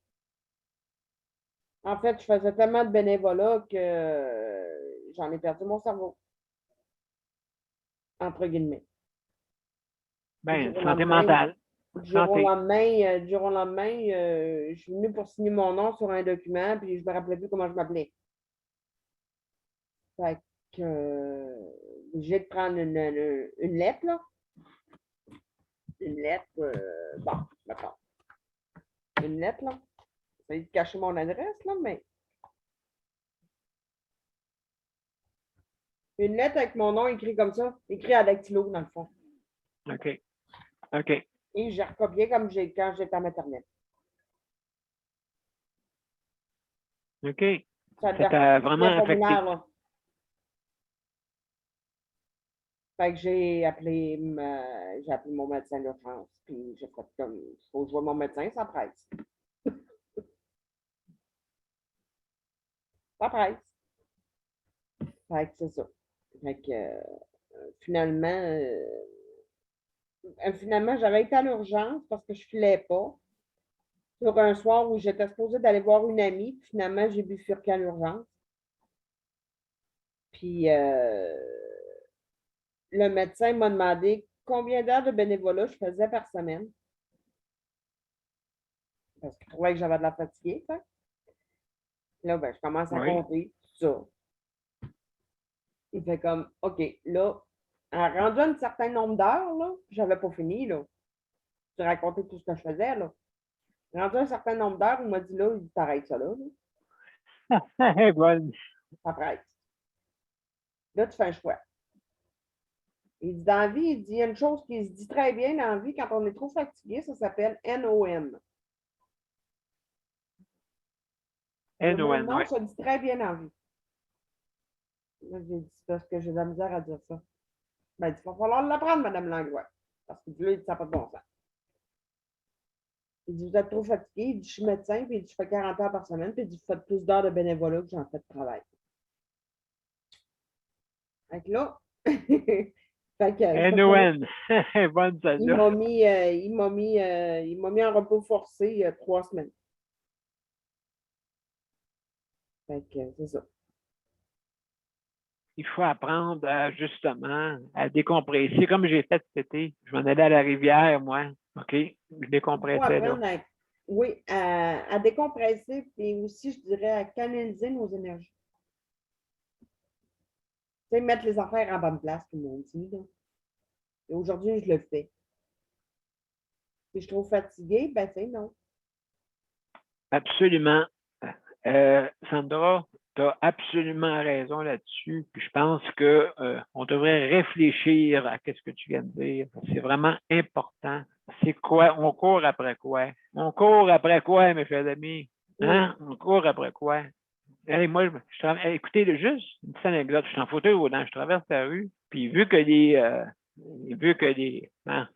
En fait, je faisais tellement de bénévolat que j'en ai perdu mon cerveau. Entre guillemets. Du Ben, jour au santé lendemain, mentale. Santé. du jour au lendemain, je suis venue pour signer mon nom sur un document, puis je me rappelais plus comment je m'appelais. Fait que j'ai de prendre une lettre, là. Une lettre, bon, d'accord. Une lettre, là. Ça de cacher mon adresse, là, mais. Une lettre avec mon nom écrit comme ça, écrit à dactylo, dans le fond. OK. OK. Et j'ai recopié comme quand j'étais à maternelle. OK. Ça Ça t'a vraiment affecté. là. Fait que j'ai appelé mon médecin d'urgence, puis j'ai fait comme, il faut que je vois mon médecin, ça presse. Ça presse. Fait que c'est ça. Fait que, finalement, j'avais été à l'urgence parce que je ne filais pas. Sur un soir où j'étais supposée d'aller voir une amie, puis finalement, j'ai bifurqué à l'urgence. Puis le médecin m'a demandé combien d'heures de bénévolat je faisais par semaine. Parce qu'il trouvait que j'avais de la fatigue. Fait. Là, ben, je commence à Oui. compter tout ça. Il fait comme, OK, là, rendu à un certain nombre d'heures, là, j'avais pas fini, là. J'ai raconté tout ce que je faisais, là. Rendu à un certain nombre d'heures, il m'a dit, là, il t'arrête ça, là. Bonne. Ça presse. Là, tu fais un choix. Il dit, dans la vie, il dit, il y a une chose qui se dit très bien dans la vie quand on est trop fatigué, ça s'appelle NOM. Le mot NON, non oui. se dit très bien dans la vie. Là, j'ai dit, c'est parce que j'ai de la misère à dire ça. Ben, il va falloir l'apprendre, Madame Langlois. Parce que là, il dit, ça n'a pas de bon sens. Il dit, vous êtes trop fatigué. Il dit, je suis médecin, puis il dit, je fais 40 heures par semaine, puis il dit, vous faites plus d'heures de bénévolat que j'en fais de travail. Fait que là, fait que, NON. Bonne il celle-là. m'a mis, il m'a mis en repos forcé il y a 3 semaines. Fait que, c'est ça. Il faut apprendre justement à décompresser. Comme j'ai fait cet été, je m'en allais à la rivière, moi. OK? Je Il faut décompressais là. apprendre oui, à décompresser, puis aussi, je dirais, à canaliser nos énergies. Tu sais, mettre les affaires en bonne place, tout le monde dit. Là. Et aujourd'hui, je le fais. Si je suis trop fatiguée, ben, tu sais, non. Absolument. Sandra, tu as absolument raison là-dessus. Puis je pense que on devrait réfléchir à ce que tu viens de dire. C'est vraiment important. C'est quoi? On court après quoi? On court après quoi, mes chers amis? Hein? On court après quoi? Hey, moi, écoutez, juste une petite anecdote. Je suis en fauteuil roulant, je traverse la rue, puis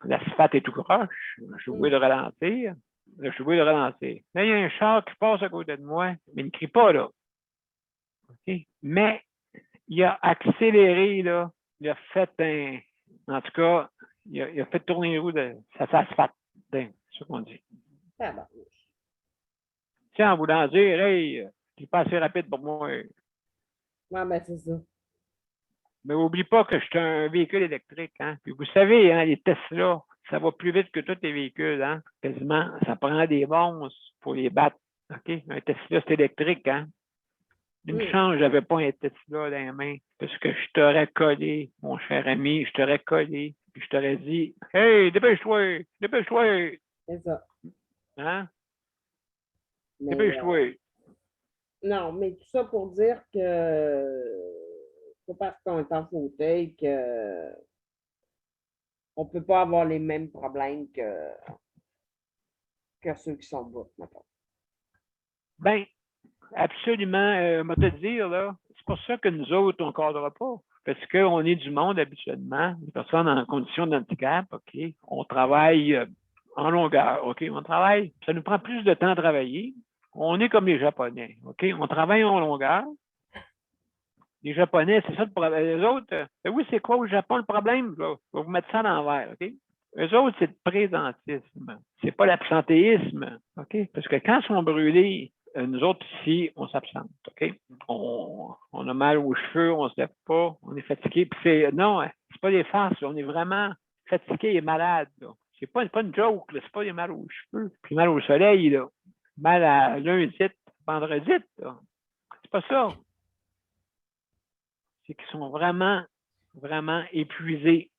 l'asphalte est tout croche, je suis obligé de ralentir. Là, je suis obligé de ralentir. Là, il y a un char qui passe à côté de moi, mais il ne crie pas, là. OK? Mais il a accéléré, là. Il a fait en tout cas, il a fait tourner les roues de sa asphalte. C'est ça qu'on dit. Ah, ben, Tiens, en voulant dire, hey, tu es pas assez rapide pour moi. ouais, ben, c'est ça. Mais n'oublie pas que je suis un véhicule électrique. Hein? Puis vous savez, hein, les Tesla, ça va plus vite que tous les véhicules. Hein? Quasiment, ça prend des monstres pour les battre. OK? Un Tesla, c'est électrique. Hein? Une chance, je n'avais pas un Tesla dans les mains parce que je t'aurais collé, mon cher ami, je t'aurais collé. Puis je t'aurais dit, hey, dépêche-toi, dépêche-toi. C'est ça. Hein? Mais, Dépêche-toi. non, mais tout ça pour dire que c'est pas parce qu'on est en fauteuil que on peut pas avoir les mêmes problèmes que ceux qui sont bas, mettons. Ben, absolument. Moi, te dire, là, c'est pour ça que nous autres, on ne cadre pas. Parce qu'on est du monde habituellement, des personnes en condition de handicap, OK? On travaille en longueur, OK? On travaille, ça nous prend plus de temps à travailler. On est comme les Japonais, OK? On travaille en longueur. Les Japonais, c'est ça le problème. Les autres, oui, c'est quoi au Japon le problème? Je vais vous mettre ça à l'envers, OK? Eux autres, c'est le présentisme. C'est pas l'absentéisme, OK? Parce que quand ils sont brûlés, nous autres ici, on s'absente, OK? On a mal aux cheveux, on se lève pas, on est fatigué. Puis non, c'est pas des farces, on est vraiment fatigué et malade. Là. C'est pas une joke, là. C'est pas des mal aux cheveux, puis mal au soleil, là. Mal à lundi, vendredi, là. C'est pas ça. C'est qu'ils sont vraiment, vraiment épuisés.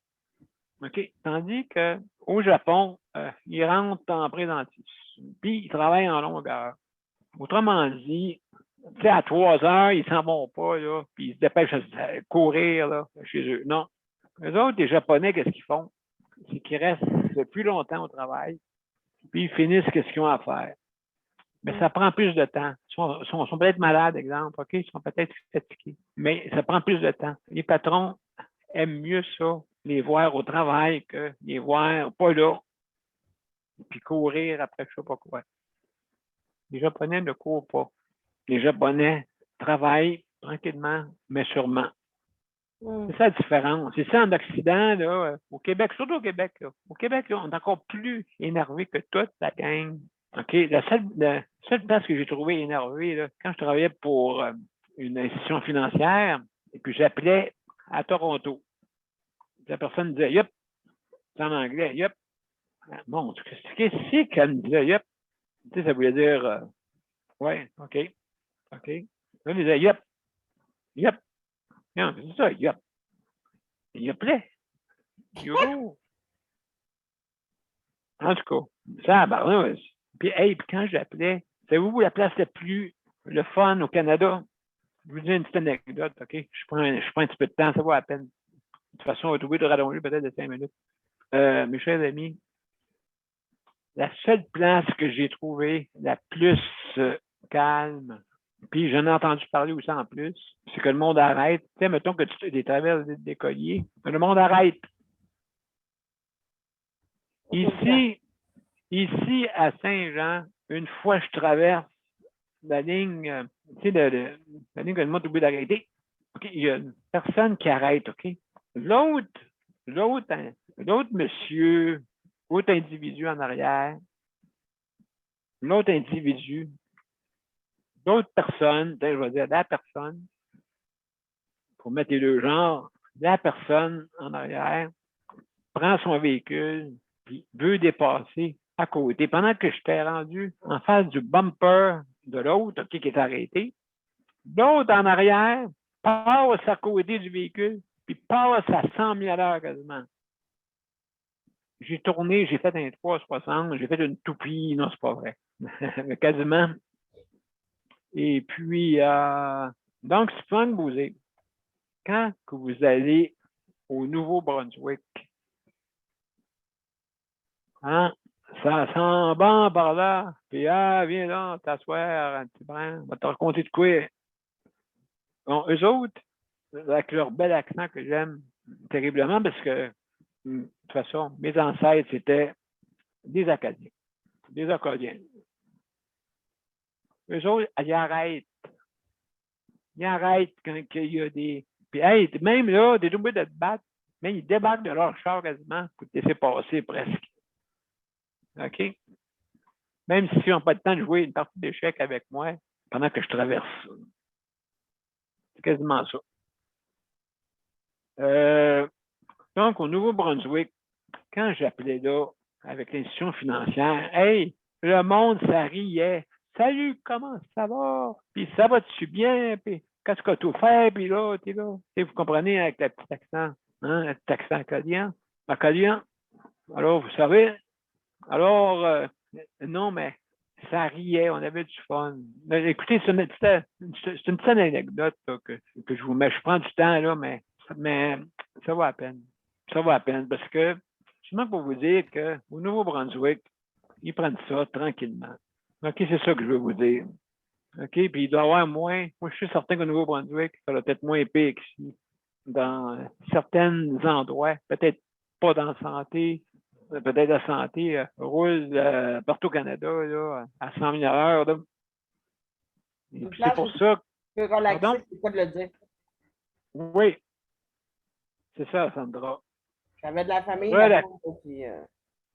OK? Tandis qu'au Japon, ils rentrent en présentisme, puis ils travaillent en longueur. Autrement dit, tu sais, à 3 heures, ils s'en vont pas, là, puis ils se dépêchent de courir là, chez eux. Non. Les autres, les Japonais, qu'est-ce qu'ils font? C'est qu'ils restent plus longtemps au travail, puis ils finissent ce qu'ils ont à faire. Mais ça prend plus de temps. Ils sont peut-être malades, exemple, OK? Ils sont peut-être fatigués. Mais ça prend plus de temps. Les patrons aiment mieux ça, les voir au travail, que les voir pas là, puis courir après je sais pas quoi. Les Japonais ne courent pas. Les Japonais travaillent tranquillement, mais sûrement. C'est ça la différence. C'est ça en Occident, là, au Québec, surtout au Québec. Là. Au Québec, là, on est encore plus énervé que toute la gang. OK? La seule place que j'ai trouvé énervé, là, quand je travaillais pour une institution financière, et puis j'appelais à Toronto. La personne me disait Yup, c'est en anglais, Yup. Bon, qu'est-ce qu'elle me disait Yup? Tu sais, ça voulait dire ouais, OK, OK. Là, elle me disait Yup, Yup. Non, c'est ça, Yup. Yup, Euro. En tout cas, ça, ben, puis, hey, puis quand j'appelais, savez-vous la place la plus le fun au Canada? Je vous dis une petite anecdote, OK? Je prends un petit peu de temps, ça vaut la peine. De toute façon, on va trouver de rallonger peut-être de 5 minutes. Mes chers amis, la seule place que j'ai trouvée la plus calme, puis j'en ai entendu parler aussi en plus, c'est que le monde arrête. Tu sais, mettons que tu des traverses des colliers, le monde arrête. Ici, à Saint-Jean, une fois je traverse la ligne, tu sais, la ligne que le monde est obligé d'arrêter, okay, il y a une personne qui arrête, OK? L'autre monsieur, l'autre individu en arrière, l'autre individu, d'autres personnes, je vais dire la personne, pour mettre les deux genres, la personne en arrière prend son véhicule, puis veut dépasser à côté. Pendant que j'étais rendu en face du bumper de l'autre, OK, qui est arrêté, l'autre en arrière passe à côté du véhicule, puis passe à 100 000 à l'heure quasiment. J'ai tourné, j'ai fait un 360, j'ai fait une toupie, non, c'est pas vrai, mais quasiment. Et puis, donc, Stéphane Bouzé, quand que vous allez au Nouveau-Brunswick, hein, ça sent bon par là, puis viens là, t'asseoir un petit brin, on va te raconter de quoi. Bon, eux autres, avec leur bel accent que j'aime terriblement, parce que, de toute façon, mes ancêtres, c'était des Acadiens, des Acadiens. Eux autres, ils arrêtent. Ils arrêtent quand il y a des. Puis, hey, même là, des doubles de te battre, mais ils débarquent de leur char quasiment pour te laisser passer presque. OK? Même s'ils n'ont pas le temps de jouer une partie d'échecs avec moi pendant que je traverse. C'est quasiment ça. Donc, au Nouveau-Brunswick, quand j'appelais là avec l'institution financière, hey, le monde, ça riait. Salut, comment ça va? Puis ça va-tu bien? Puis qu'est-ce que tu fais? Puis là, t'es là. Vous comprenez avec le petit accent, hein, le petit accent acadien. Acadien. Alors, vous savez, alors, non, mais ça riait, on avait du fun. Mais, écoutez, c'est une petite anecdote là, que je vous mets. Je prends du temps, là, mais ça vaut la peine. Ça vaut la peine parce que, justement pour vous dire qu'au Nouveau-Brunswick, ils prennent ça tranquillement. OK, c'est ça que je veux vous dire. OK, puis il doit y avoir moins. Moi, je suis certain qu'au Nouveau-Brunswick, ça doit être moins épais qu'ici. Dans certains endroits, peut-être pas dans la santé, peut-être la santé roule partout au Canada là, à 100 000 à l'heure. Là. Et puis c'est pour ça. Tu peux relaxer, c'est pas de le dire. Oui, c'est ça, Sandra. J'avais de la famille Ouais, là-bas, puis,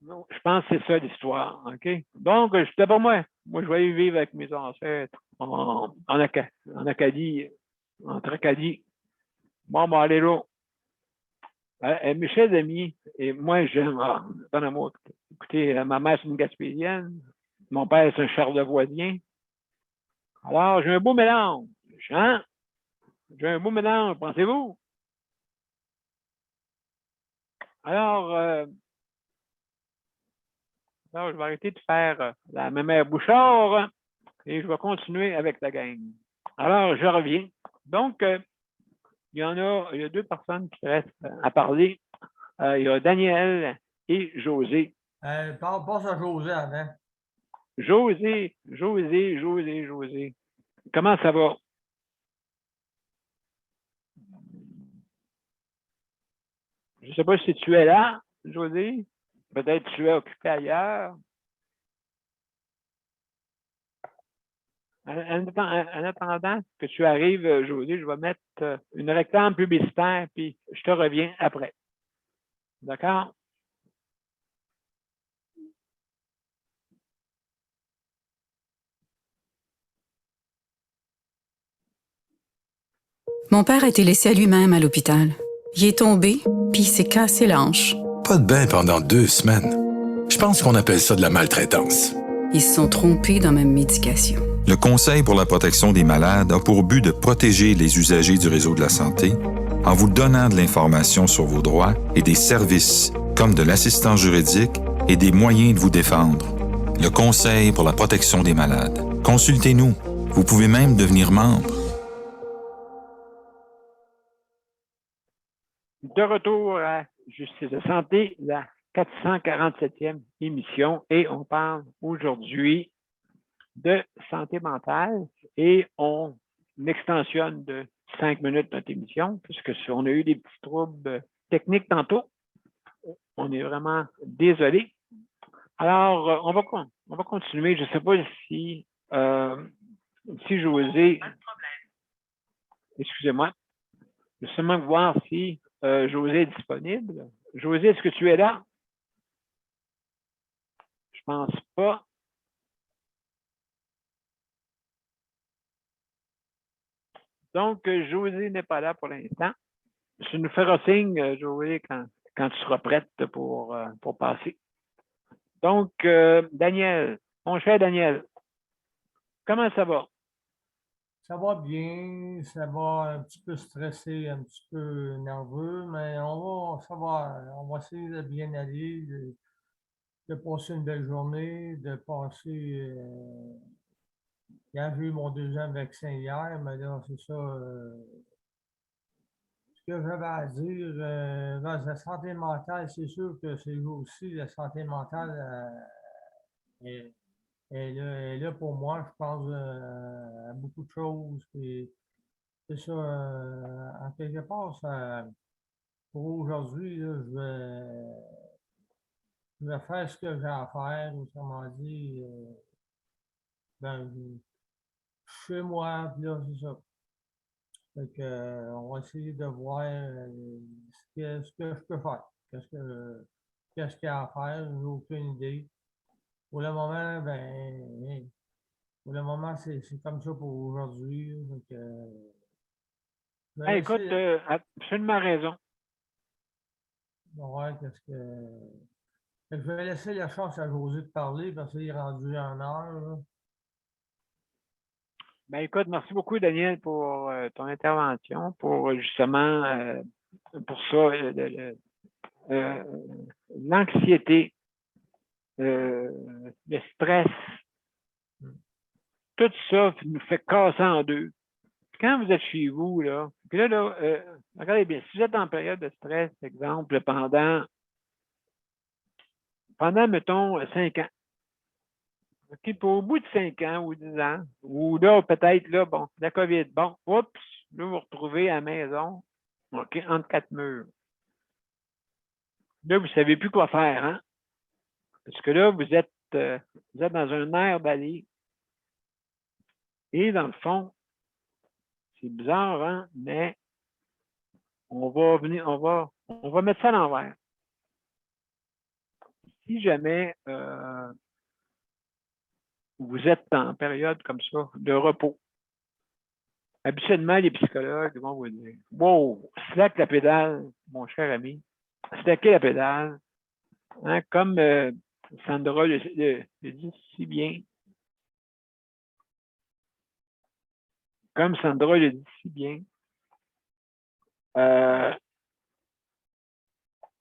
je pense que c'est ça l'histoire, OK? Donc, c'était pas moi. Moi, je vais y vivre avec mes ancêtres en Acadie, entre Acadie. Bon, ben, allez là. Mes chers amis, et moi, j'aime, pardonnez-moi, écoutez, ma mère, c'est une Gaspésienne. Mon père, c'est un Charlevoisien. Alors, j'ai un beau mélange, hein? J'ai un beau mélange, pensez-vous? Alors, je vais arrêter de faire la mémère Bouchard et je vais continuer avec la gang. Alors, je reviens. Donc, il y a deux personnes qui restent à parler. Il y a Daniel et José. Passe à José avant. José. Comment ça va? Je ne sais pas si tu es là, José. Peut-être que tu es occupé ailleurs. En attendant que tu arrives, José, je vais mettre une réclame publicitaire, puis je te reviens après. D'accord? Mon père a été laissé à lui-même à l'hôpital. Il est tombé, puis il s'est cassé la hanche. Pas de bain pendant 2 semaines. Je pense qu'on appelle ça de la maltraitance. Ils se sont trompés dans ma médication. Le Conseil pour la protection des malades a pour but de protéger les usagers du réseau de la santé en vous donnant de l'information sur vos droits et des services comme de l'assistance juridique et des moyens de vous défendre. Le Conseil pour la protection des malades. Consultez-nous. Vous pouvez même devenir membre. De retour à Justice de santé, la 447e émission, et on parle aujourd'hui de santé mentale et on extensionne de 5 minutes notre émission, puisque si on a eu des petits troubles techniques tantôt, on est vraiment désolé. Alors, on va continuer. Je ne sais pas si José, excusez-moi, je vais seulement voir si José est disponible. José, est-ce que tu es là? Je pense pas. Donc, José n'est pas là pour l'instant. Tu nous feras signe, José, quand tu seras prête pour passer. Donc, Daniel, mon cher Daniel, comment ça va? Ça va bien, ça va un petit peu stressé, un petit peu nerveux, mais ça va, on va essayer de bien aller, de passer une belle journée, de passer. Hier, j'ai eu mon 2e vaccin hier, mais là, c'est ça. Ce que j'avais à dire, dans la santé mentale, c'est sûr que c'est aussi la santé mentale. Elle est là pour moi, je pense à beaucoup de choses. Puis c'est ça, en quelque part, pour aujourd'hui, là, je vais faire ce que j'ai à faire, autrement dit. Ben, je suis chez moi, puis là, c'est ça. Fait que, on va essayer de voir ce que je peux faire. Qu'est-ce qu'il y a à faire, j'ai aucune idée. Pour le moment, c'est comme ça pour aujourd'hui. Écoute, tu as absolument raison. Ouais, je vais laisser la chance à José de parler parce qu'il est rendu en heure. Là. Ben, écoute, merci beaucoup, Daniel, pour ton intervention, pour justement, pour ça, l'anxiété, le stress, tout ça nous fait casser en deux. Quand vous êtes chez vous, là, puis là, regardez bien, si vous êtes en période de stress, exemple, pendant, mettons, 5 ans, OK, pour au bout de 5 ans ou 10 ans, ou là, peut-être, là, bon, la COVID, bon, oups, là, vous vous retrouvez à la maison, OK, entre 4 murs. Là, vous ne savez plus quoi faire, hein? Parce que là, vous êtes dans un air d'aller. Et dans le fond, c'est bizarre, hein? Mais on va mettre ça à l'envers. Si jamais vous êtes en période comme ça, de repos, habituellement, les psychologues vont vous dire « Wow, slack la pédale, mon cher ami, slacker la pédale. Hein, » comme Sandra le dit si bien. Comme Sandra le dit si bien.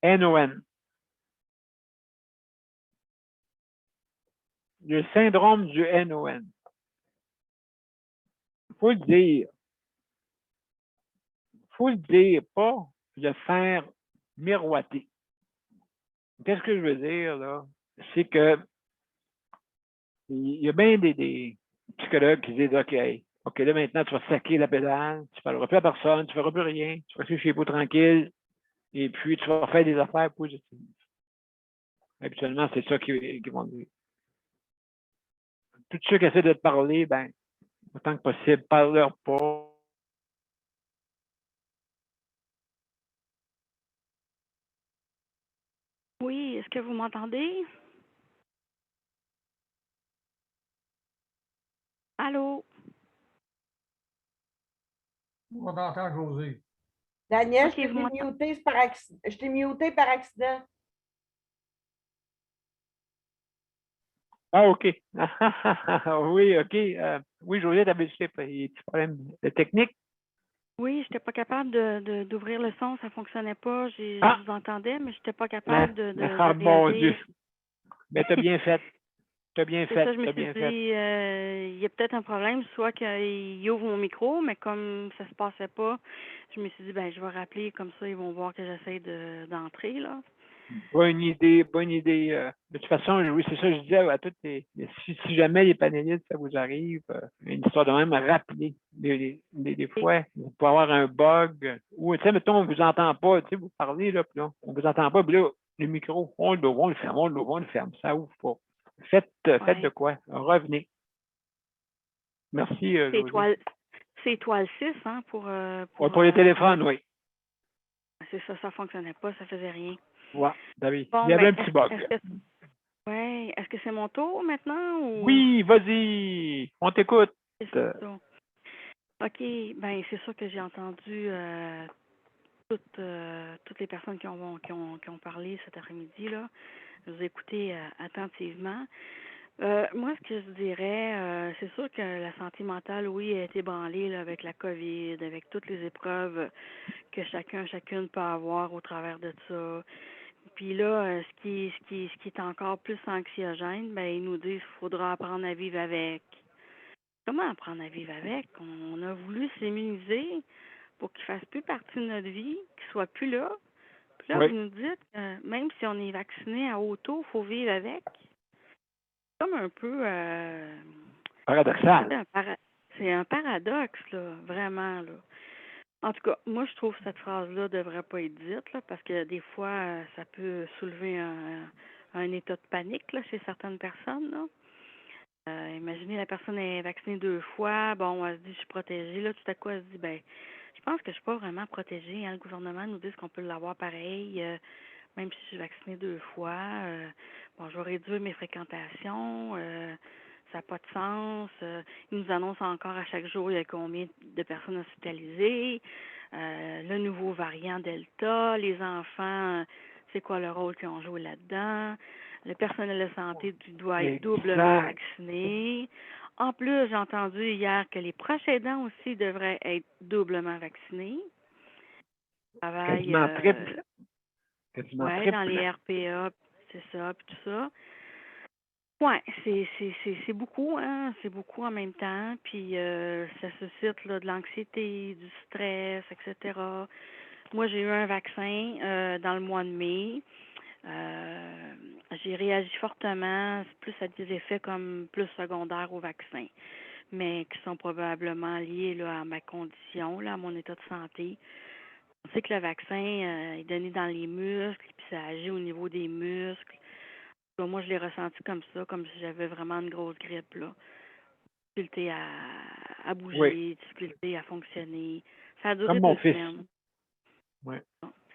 NON. Le syndrome du NON. Il faut le dire. Il faut le dire, pas le faire miroiter. Qu'est-ce que je veux dire, là? C'est que il y a bien des psychologues qui disent OK, là maintenant, tu vas saquer la pédale, tu ne parleras plus à personne, tu ne feras plus rien, tu vas rester chez vous tranquille, et puis tu vas faire des affaires positives. Habituellement, c'est ça qu'ils vont dire. Tous ceux qui essaient de te parler, ben, autant que possible, parle-leur pas. Oui, est-ce que vous m'entendez? Allô? On t'entend, José. Daniel, Ok, je vous t'ai m'entendez? muté par accident. Je t'ai muté par accident. Ah, OK. Oui, OK. Oui, José, tu avais des petits problèmes de technique. Oui, j'étais pas capable d'ouvrir le son, ça fonctionnait pas. Je Ah, vous entendais, mais j'étais pas ah, capable de ah, mon Dieu. réagir. Mais tu as bien fait. Tu as bien C'est fait. ça, je me Tu as suis bien dit, fait. il y a peut-être un problème, soit qu'il ouvre mon micro, mais comme ça se passait pas, je me suis dit, ben, je vais rappeler, comme ça, ils vont voir que j'essaie d'entrer, là. Bonne idée, bonne idée. De toute façon, oui, c'est ça, je disais à toutes si jamais les panélistes, ça vous arrive, une histoire de même, rappelez. Des fois, vous pouvez avoir un bug, ou, tu sais, mettons, on ne vous entend pas, tu sais, vous parlez, là, puis là, on ne vous entend pas, puis là, le micro, on l'ouvre, on le ferme, on l'ouvre, on le ferme, ça ouvre pas. Faites Ouais. de quoi? Revenez. Merci, José. C'est étoile 6, hein, Pour les téléphones, oui. C'est ça, ça fonctionnait pas, ça faisait rien. Ouais, David. Bon, Il y avait ben, un petit bug. est-ce que c'est mon tour maintenant ou? Oui, vas-y, on t'écoute. C'est ça. OK, ben c'est sûr que j'ai entendu toutes les personnes qui ont parlé cet après-midi, là. Je vous ai écouté attentivement. Moi, ce que je dirais, c'est sûr que la santé mentale, oui, a été ébranlée là, avec la COVID, avec toutes les épreuves que chacune peut avoir au travers de ça. Puis là, ce qui est encore plus anxiogène, ben ils nous disent qu'il faudra apprendre à vivre avec. Comment apprendre à vivre avec? On a voulu s'immuniser pour qu'il fasse plus partie de notre vie, qu'il soit plus là. Puis là, Oui. vous nous dites que même si on est vacciné à auto, il faut vivre avec. C'est comme un peu Paradoxal. c'est un paradoxe, là, vraiment, là. En tout cas, moi, je trouve que cette phrase-là devrait pas être dite, là, parce que des fois, ça peut soulever un état de panique, là, chez certaines personnes, là. Imaginez, la personne est vaccinée 2 fois, bon, elle se dit, je suis protégée, là, tout à coup, elle se dit, ben, je pense que je suis pas vraiment protégée, hein. Le gouvernement nous dit qu'on peut l'avoir pareil, même si je suis vaccinée 2 fois. Bon, je vais réduire mes fréquentations, ça n'a pas de sens. Ils nous annoncent encore à chaque jour il y a combien de personnes hospitalisées, le nouveau variant Delta, les enfants, c'est quoi le rôle qu'ils ont joué là-dedans. Le personnel de santé doit être doublement vacciné. En plus, j'ai entendu hier que les proches aidants aussi devraient être doublement vaccinés. Quasiment triple. Oui, dans les RPA, c'est ça, puis tout ça. Ouais, c'est beaucoup, hein, c'est beaucoup en même temps, puis ça suscite là, de l'anxiété, du stress, etc. Moi, j'ai eu un vaccin dans le mois de mai. J'ai réagi fortement, plus à des effets comme plus secondaires au vaccin, mais qui sont probablement liés là, à ma condition, là, à mon état de santé. On sait que le vaccin est donné dans les muscles, puis ça agit au niveau des muscles. Donc, moi, je l'ai ressenti comme ça, comme si j'avais vraiment une grosse grippe, là. Difficulté à bouger, difficulté à fonctionner. Ça a duré comme mon 2 fils. semaines. Oui.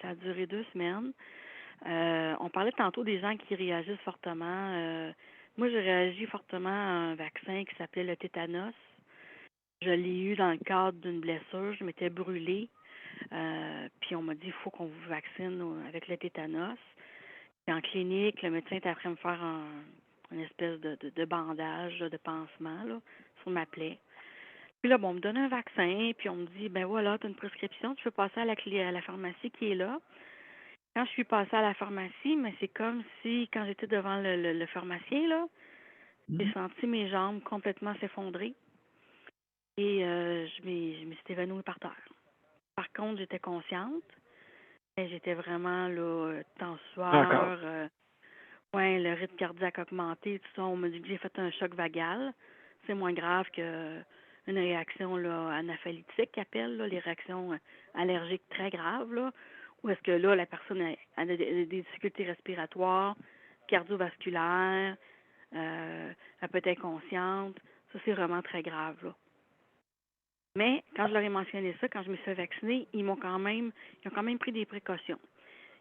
Ça a duré 2 semaines. On parlait tantôt des gens qui réagissent fortement. Moi, j'ai réagi fortement à un vaccin qui s'appelait le tétanos. Je l'ai eu dans le cadre d'une blessure. Je m'étais brûlée. Puis on m'a dit, il faut qu'on vous vaccine avec le tétanos. Puis en clinique, le médecin est après me faire une espèce de bandage, là, de pansement là, sur ma plaie. Puis là, bon, on me donne un vaccin, puis on me dit, ben voilà, tu as une prescription, tu peux passer à la pharmacie qui est là. Quand je suis passée à la pharmacie, mais c'est comme si, quand j'étais devant le pharmacien, là, j'ai senti mes jambes complètement s'effondrer. Et je me suis évanouie par terre. Par contre, j'étais consciente. Et j'étais vraiment là, tensueur, le rythme cardiaque augmenté, tout ça. On m'a dit que j'ai fait un choc vagal. C'est moins grave que une réaction là, anaphylaxique qu'ils appellent, là, les réactions allergiques très graves, là, où est-ce que là, la personne a des difficultés respiratoires, cardiovasculaires, elle peut être inconsciente. Ça, c'est vraiment très grave, là. Mais quand je leur ai mentionné ça, quand je me suis fait vacciner, ils ont quand même pris des précautions.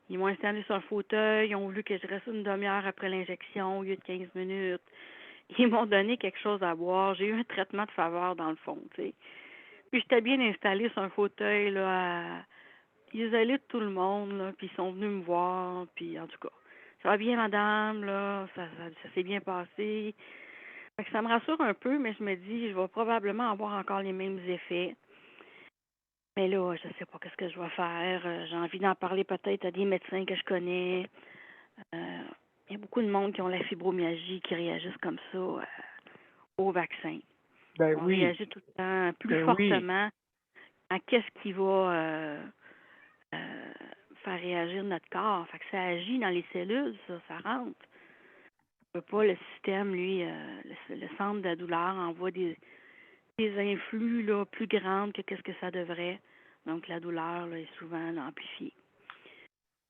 Ils m'ont installé sur un fauteuil, ils ont voulu que je reste une demi-heure après l'injection au lieu de 15 minutes. Ils m'ont donné quelque chose à boire. J'ai eu un traitement de faveur dans le fond, tu sais. Puis j'étais bien installée sur un fauteuil, là, à isoler de tout le monde, là, puis ils sont venus me voir, puis en tout cas, ça va bien, madame, là, ça s'est bien passé. Fait que ça me rassure un peu, mais je me dis, je vais probablement avoir encore les mêmes effets. Mais là, je sais pas qu'est-ce que je vais faire. J'ai envie d'en parler peut-être à des médecins que je connais. Il y a beaucoup de monde qui ont la fibromyalgie, qui réagissent comme ça au vaccin. Ben On oui, réagit tout le temps plus ben oui. fortement à qu'est-ce qui va faire réagir notre corps. Fait que ça agit dans les cellules, ça rentre. On peut pas, le système, lui, le centre de la douleur envoie des influx là, plus grandes que qu'est-ce que ça devrait. Donc, la douleur là, est souvent là, amplifiée.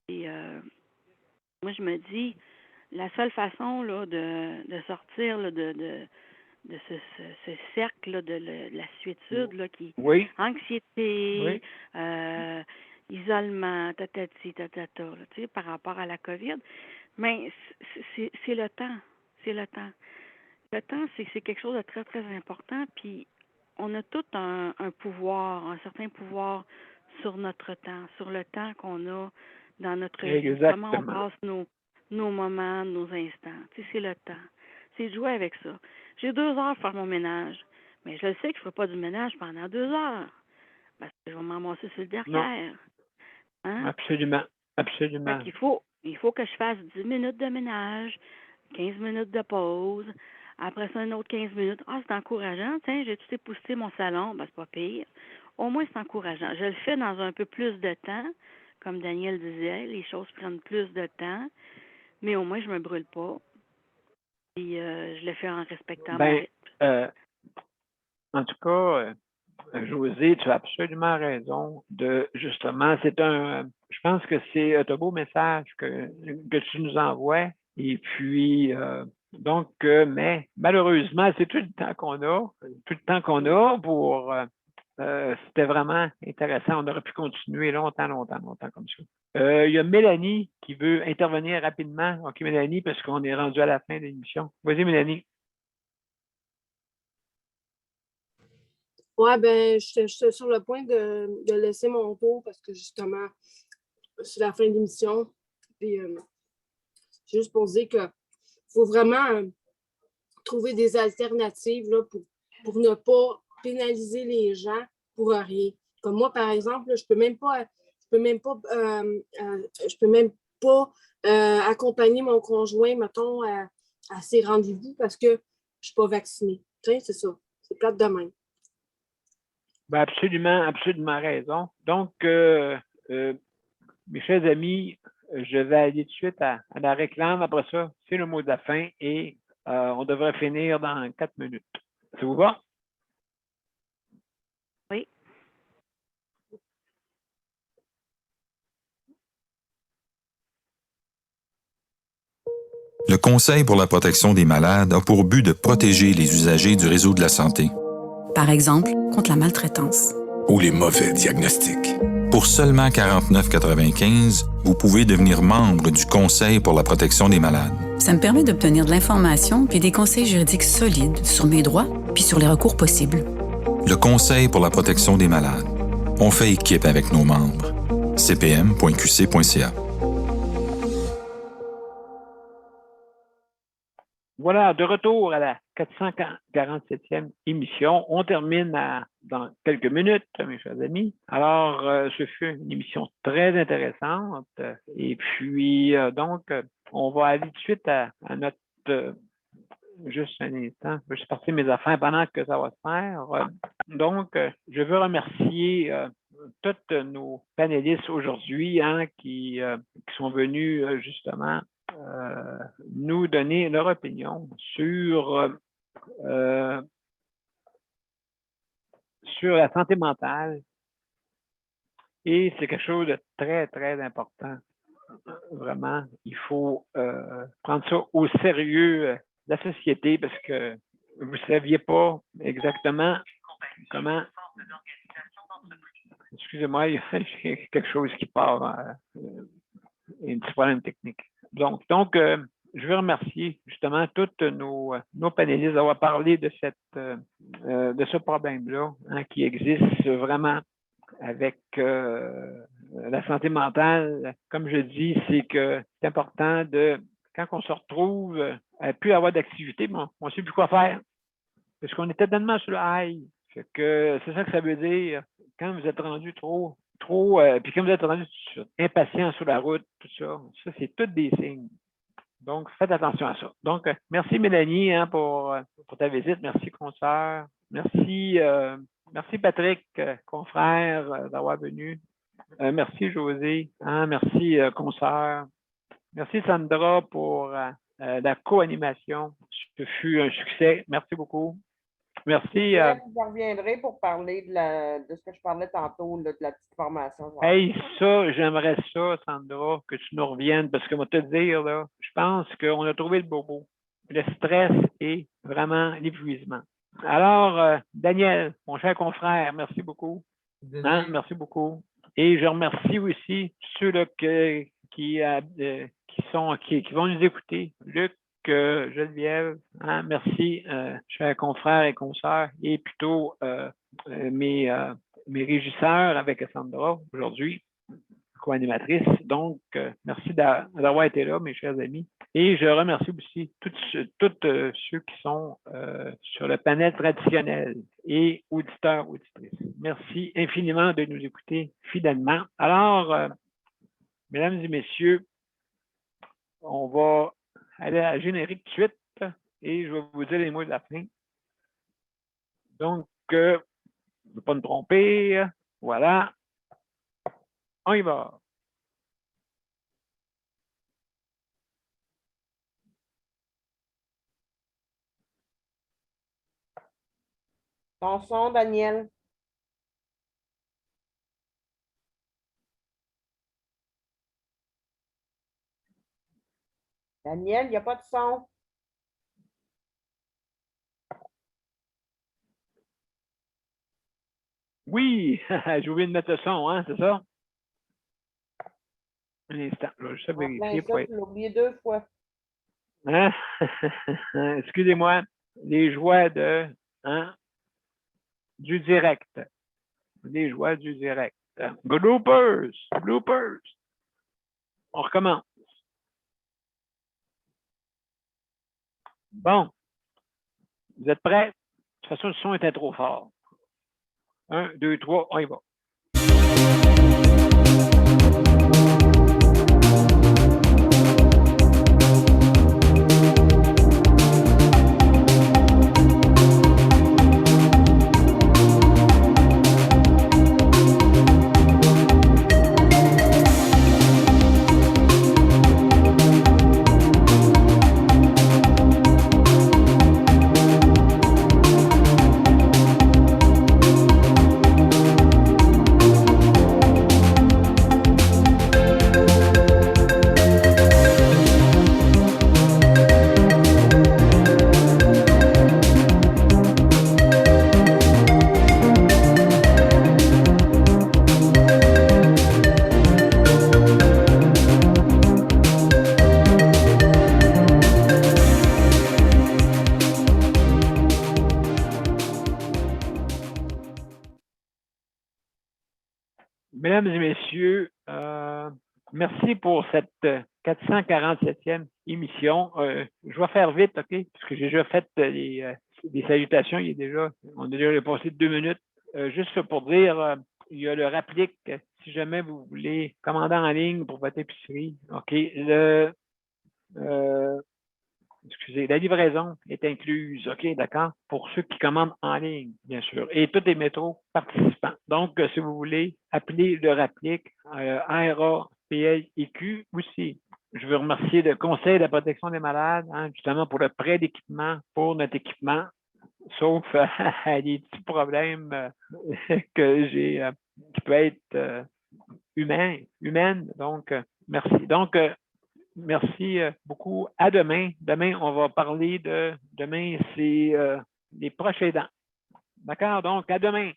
Et moi, je me dis, la seule façon là, de sortir là, de ce cercle là, de la suétude là, qui Oui, anxiété, oui. isolement, tatati, tatata, là, tu sais, par rapport à la COVID, mais c'est le temps. C'est le temps. Le temps, c'est quelque chose de très, très important, puis on a tout un pouvoir, un certain pouvoir sur notre temps, sur le temps qu'on a dans notre vie, comment on Exactement. passe nos moments, nos instants. Tu sais, c'est le temps. C'est de jouer avec ça. J'ai 2 heures pour faire mon ménage, mais je le sais que je ne ferai pas du ménage pendant 2 heures, parce que je vais m'amasser sur le Non, derrière. Hein? absolument. Fait Absolument. qu'il faut que je fasse 10 minutes de ménage, 15 minutes de pause, après ça, un autre 15 minutes. Ah, c'est encourageant, tiens, j'ai tout époussé mon salon, ben c'est pas pire. Au moins, c'est encourageant. Je le fais dans un peu plus de temps, comme Daniel disait, les choses prennent plus de temps, mais au moins, je me brûle pas. Puis, je le fais en respectant mon Ben, rythme. en tout cas, José, tu as absolument raison de justement, je pense que c'est un beau message que tu nous envoies. Et puis, donc, mais malheureusement, c'est tout le temps qu'on a, pour. C'était vraiment intéressant. On aurait pu continuer longtemps, longtemps, longtemps comme ça. Il y a Mélanie qui veut intervenir rapidement. OK, Mélanie, parce qu'on est rendu à la fin de l'émission. Vas-y, Mélanie. Ouais, ben, j'étais sur le point de laisser mon tour parce que justement, c'est la fin de l'émission. Puis, juste pour dire qu'il faut vraiment trouver des alternatives là, pour ne pas pénaliser les gens pour rien. Comme moi, par exemple, là, je peux même pas accompagner mon conjoint, mettons, à ses rendez-vous parce que je ne suis pas vaccinée. Tu sais, c'est ça. C'est plate de même. Ben absolument, absolument raison. Donc, mes chers amis, je vais aller tout de suite à la réclame. Après ça, c'est le mot de la fin et on devrait finir dans 4 minutes. Ça vous va? Oui. Le Conseil pour la protection des malades a pour but de protéger les usagers du réseau de la santé. Par exemple, contre la maltraitance. Ou les mauvais diagnostics. Pour seulement 49,95 $, vous pouvez devenir membre du Conseil pour la protection des malades. Ça me permet d'obtenir de l'information puis des conseils juridiques solides sur mes droits puis sur les recours possibles. Le Conseil pour la protection des malades. On fait équipe avec nos membres. cpm.qc.ca. Voilà, de retour à la 447e émission. On termine dans quelques minutes, mes chers amis. Alors, ce fut une émission très intéressante. Et puis, donc, on va aller tout de suite à notre... juste un instant, je vais juste partir mes affaires pendant que ça va se faire. Donc, je veux remercier tous nos panélistes aujourd'hui qui sont venus justement nous donner leur opinion sur la santé mentale. Et c'est quelque chose de très, très important. Vraiment, il faut prendre ça au sérieux, la société, parce que vous ne saviez pas exactement comment Excusez-moi, j'ai quelque chose qui part, un petit problème technique. Donc, je veux remercier justement tous nos panélistes d'avoir parlé de ce problème-là, hein, qui existe vraiment avec la santé mentale. Comme je dis, c'est que c'est important quand on se retrouve à plus avoir d'activité, on ne sait plus quoi faire. Parce qu'on était tellement sur le high. Fait que c'est ça que ça veut dire. Quand vous êtes rendu trop, puis quand vous êtes rendu impatient sur la route, tout ça, c'est tous des signes. Donc, faites attention à ça. Donc, merci Mélanie, hein, pour ta visite. Merci, consoeur. Merci Patrick, confrère, d'avoir venu. Merci José. Hein, merci, consoeur. Merci Sandra pour la co-animation. Ce fut un succès. Merci beaucoup. Merci. Je reviendrai pour parler de ce que je parlais tantôt, là, de la petite formation. Hey, ça, j'aimerais ça, Sandra, que tu nous reviennes, parce que moi, te dire, là, je pense qu'on a trouvé le bobo. Le stress et vraiment l'épuisement. Alors, Daniel, mon cher confrère, merci beaucoup. Hein, merci beaucoup. Et je remercie aussi ceux-là qui vont nous écouter. Luc, Geneviève, hein, merci, chers confrères et consoeurs, et plutôt mes régisseurs avec Sandra aujourd'hui, co-animatrice. Donc, merci d'avoir été là, mes chers amis. Et je remercie aussi tous ceux qui sont sur le panel traditionnel et auditeurs, auditrices. Merci infiniment de nous écouter fidèlement. Alors, mesdames et messieurs, on va aller à la générique tout de suite et je vais vous dire les mots de la fin. Donc, je ne veux pas me tromper. Voilà. On y va. Ton son, Daniel. Daniel, il n'y a pas de son. Oui, j'ai oublié de mettre le son, hein, c'est ça? Un instant, je vais juste vérifier. Tu l'as oublié 2 fois. Hein? Excusez-moi, les joies du direct. Les joies du direct. Bloopers! Bloopers! On recommence. Bon. Vous êtes prêts? De toute façon, le son était trop fort. 1, 2, 3, on y va. Mesdames et messieurs, merci pour cette 447e émission. Je vais faire vite, OK? Parce que j'ai déjà fait des salutations. On a déjà passé 2 minutes. Juste pour dire, il y a le Rapplique, si jamais vous voulez commander en ligne pour votre épicerie. OK? Excusez, la livraison est incluse, OK, d'accord, pour ceux qui commandent en ligne, bien sûr, et tous les métros participants. Donc, si vous voulez, appelez le Rapplique, RAPLIQ aussi. Je veux remercier le Conseil de la protection des malades, hein, justement pour le prêt d'équipement pour notre équipement, sauf des petits problèmes que j'ai, qui peuvent être humaines. Donc, merci. Donc, merci beaucoup. À demain. Demain, on va parler demain, c'est les proches aidants. D'accord? Donc, à demain.